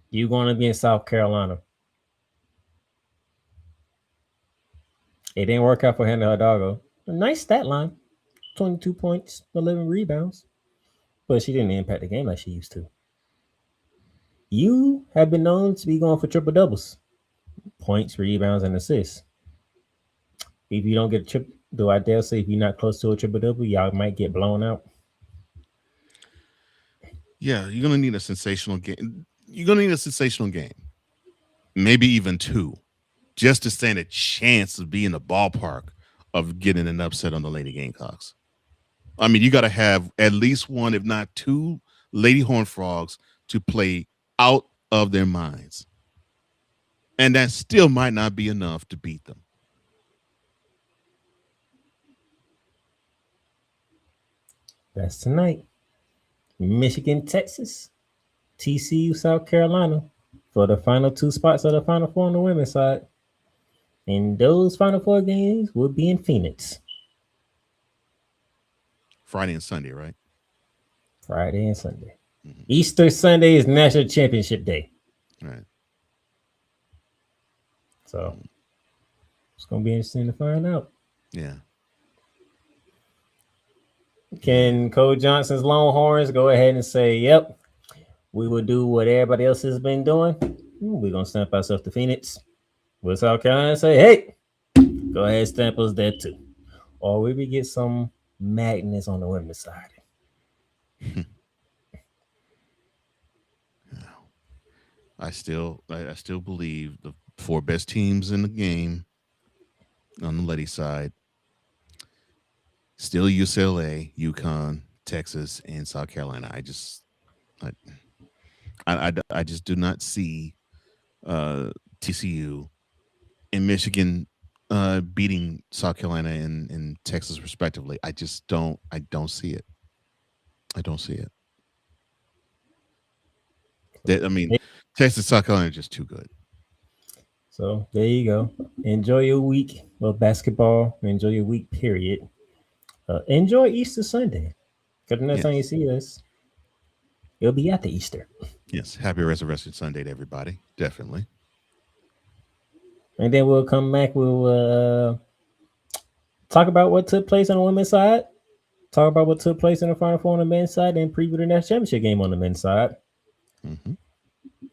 You're going to be in South Carolina. It didn't work out for Hannah Hidalgo. A nice stat line. 22 points, 11 rebounds. But she didn't impact the game like she used to. You have been known to be going for triple doubles. Points, rebounds, and assists. If you don't get a triple, do I dare say if you're not close to a triple double, y'all might get blown out.
Yeah, you're gonna need a sensational game. You're gonna need a sensational game. Maybe even two. just to stand a chance of being in the ballpark of getting an upset on the Lady Gamecocks. I mean, you got to have at least one, if not two, Lady Horned Frogs to play out of their minds. And that still might not be enough to beat them.
That's tonight. Michigan, Texas, TCU, South Carolina for the final two spots of the Final Four on the women's side. And those Final Four games will be in Phoenix.
Friday and Sunday, right?
Friday and Sunday. Mm-hmm. Easter Sunday is National Championship Day.
Right.
So it's going to be interesting to find out.
Yeah.
Can Coach Johnson's Longhorns go ahead and say, yep, we will do what everybody else has been doing? We're going to stamp ourselves to Phoenix. Will South Carolina say, hey, go ahead and stamp us there too? Or will we get some madness on the women's side?
I still believe the four best teams in the game on the lady side, still UCLA, UConn, Texas, and South Carolina. I just do not see TCU and Michigan beating South Carolina and Texas respectively. I don't see it. I don't see it. Texas, South Carolina are just too good.
So there you go. Enjoy your week of basketball. Enjoy your week, period. Enjoy Easter Sunday. Because the next time you see us, it'll be after Easter.
Yes. Happy Resurrection Sunday to everybody. Definitely.
And then we'll come back. We'll talk about what took place on the women's side. Talk about what took place in the Final Four on the men's side. And preview the national championship game on the men's side.
Mm-hmm.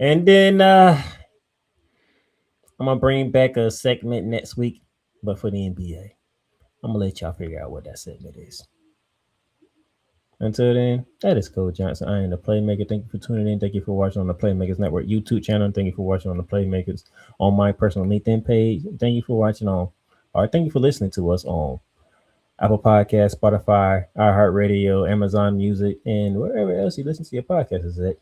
And then I'm going to bring back a segment next week, but for the NBA. I'm going to let y'all figure out what that segment is. Until then, that is Coach Johnson. I am the Playmaker. Thank you for tuning in. Thank you for watching on the Playmakers Network YouTube channel. Thank you for watching on the Playmakers on my personal LinkedIn page. Thank you for watching thank you for listening to us on Apple Podcasts, Spotify, iHeartRadio, Amazon Music, and wherever else you listen to your podcast is at.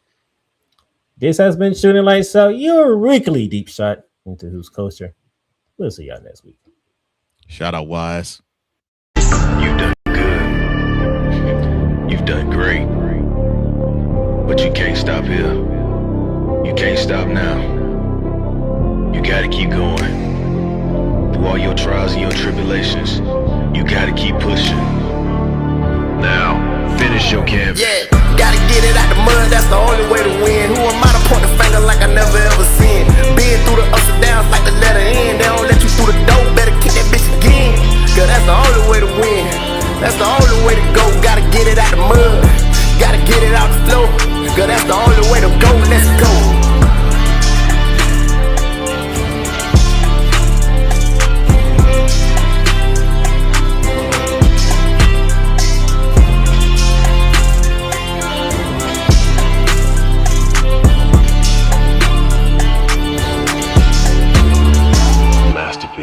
This has been Shooting Lights Out, your weekly deep shot into who's culture. We'll see y'all next week.
Shout out, Wise.
You've done good. You've done great. But you can't stop here. You can't stop now. You gotta keep going. Through all your trials and your tribulations, you gotta keep pushing. Now, finish your canvas.
Yeah, gotta get it out the mud, that's the only way to win. Who am I to point the finger like I never ever seen?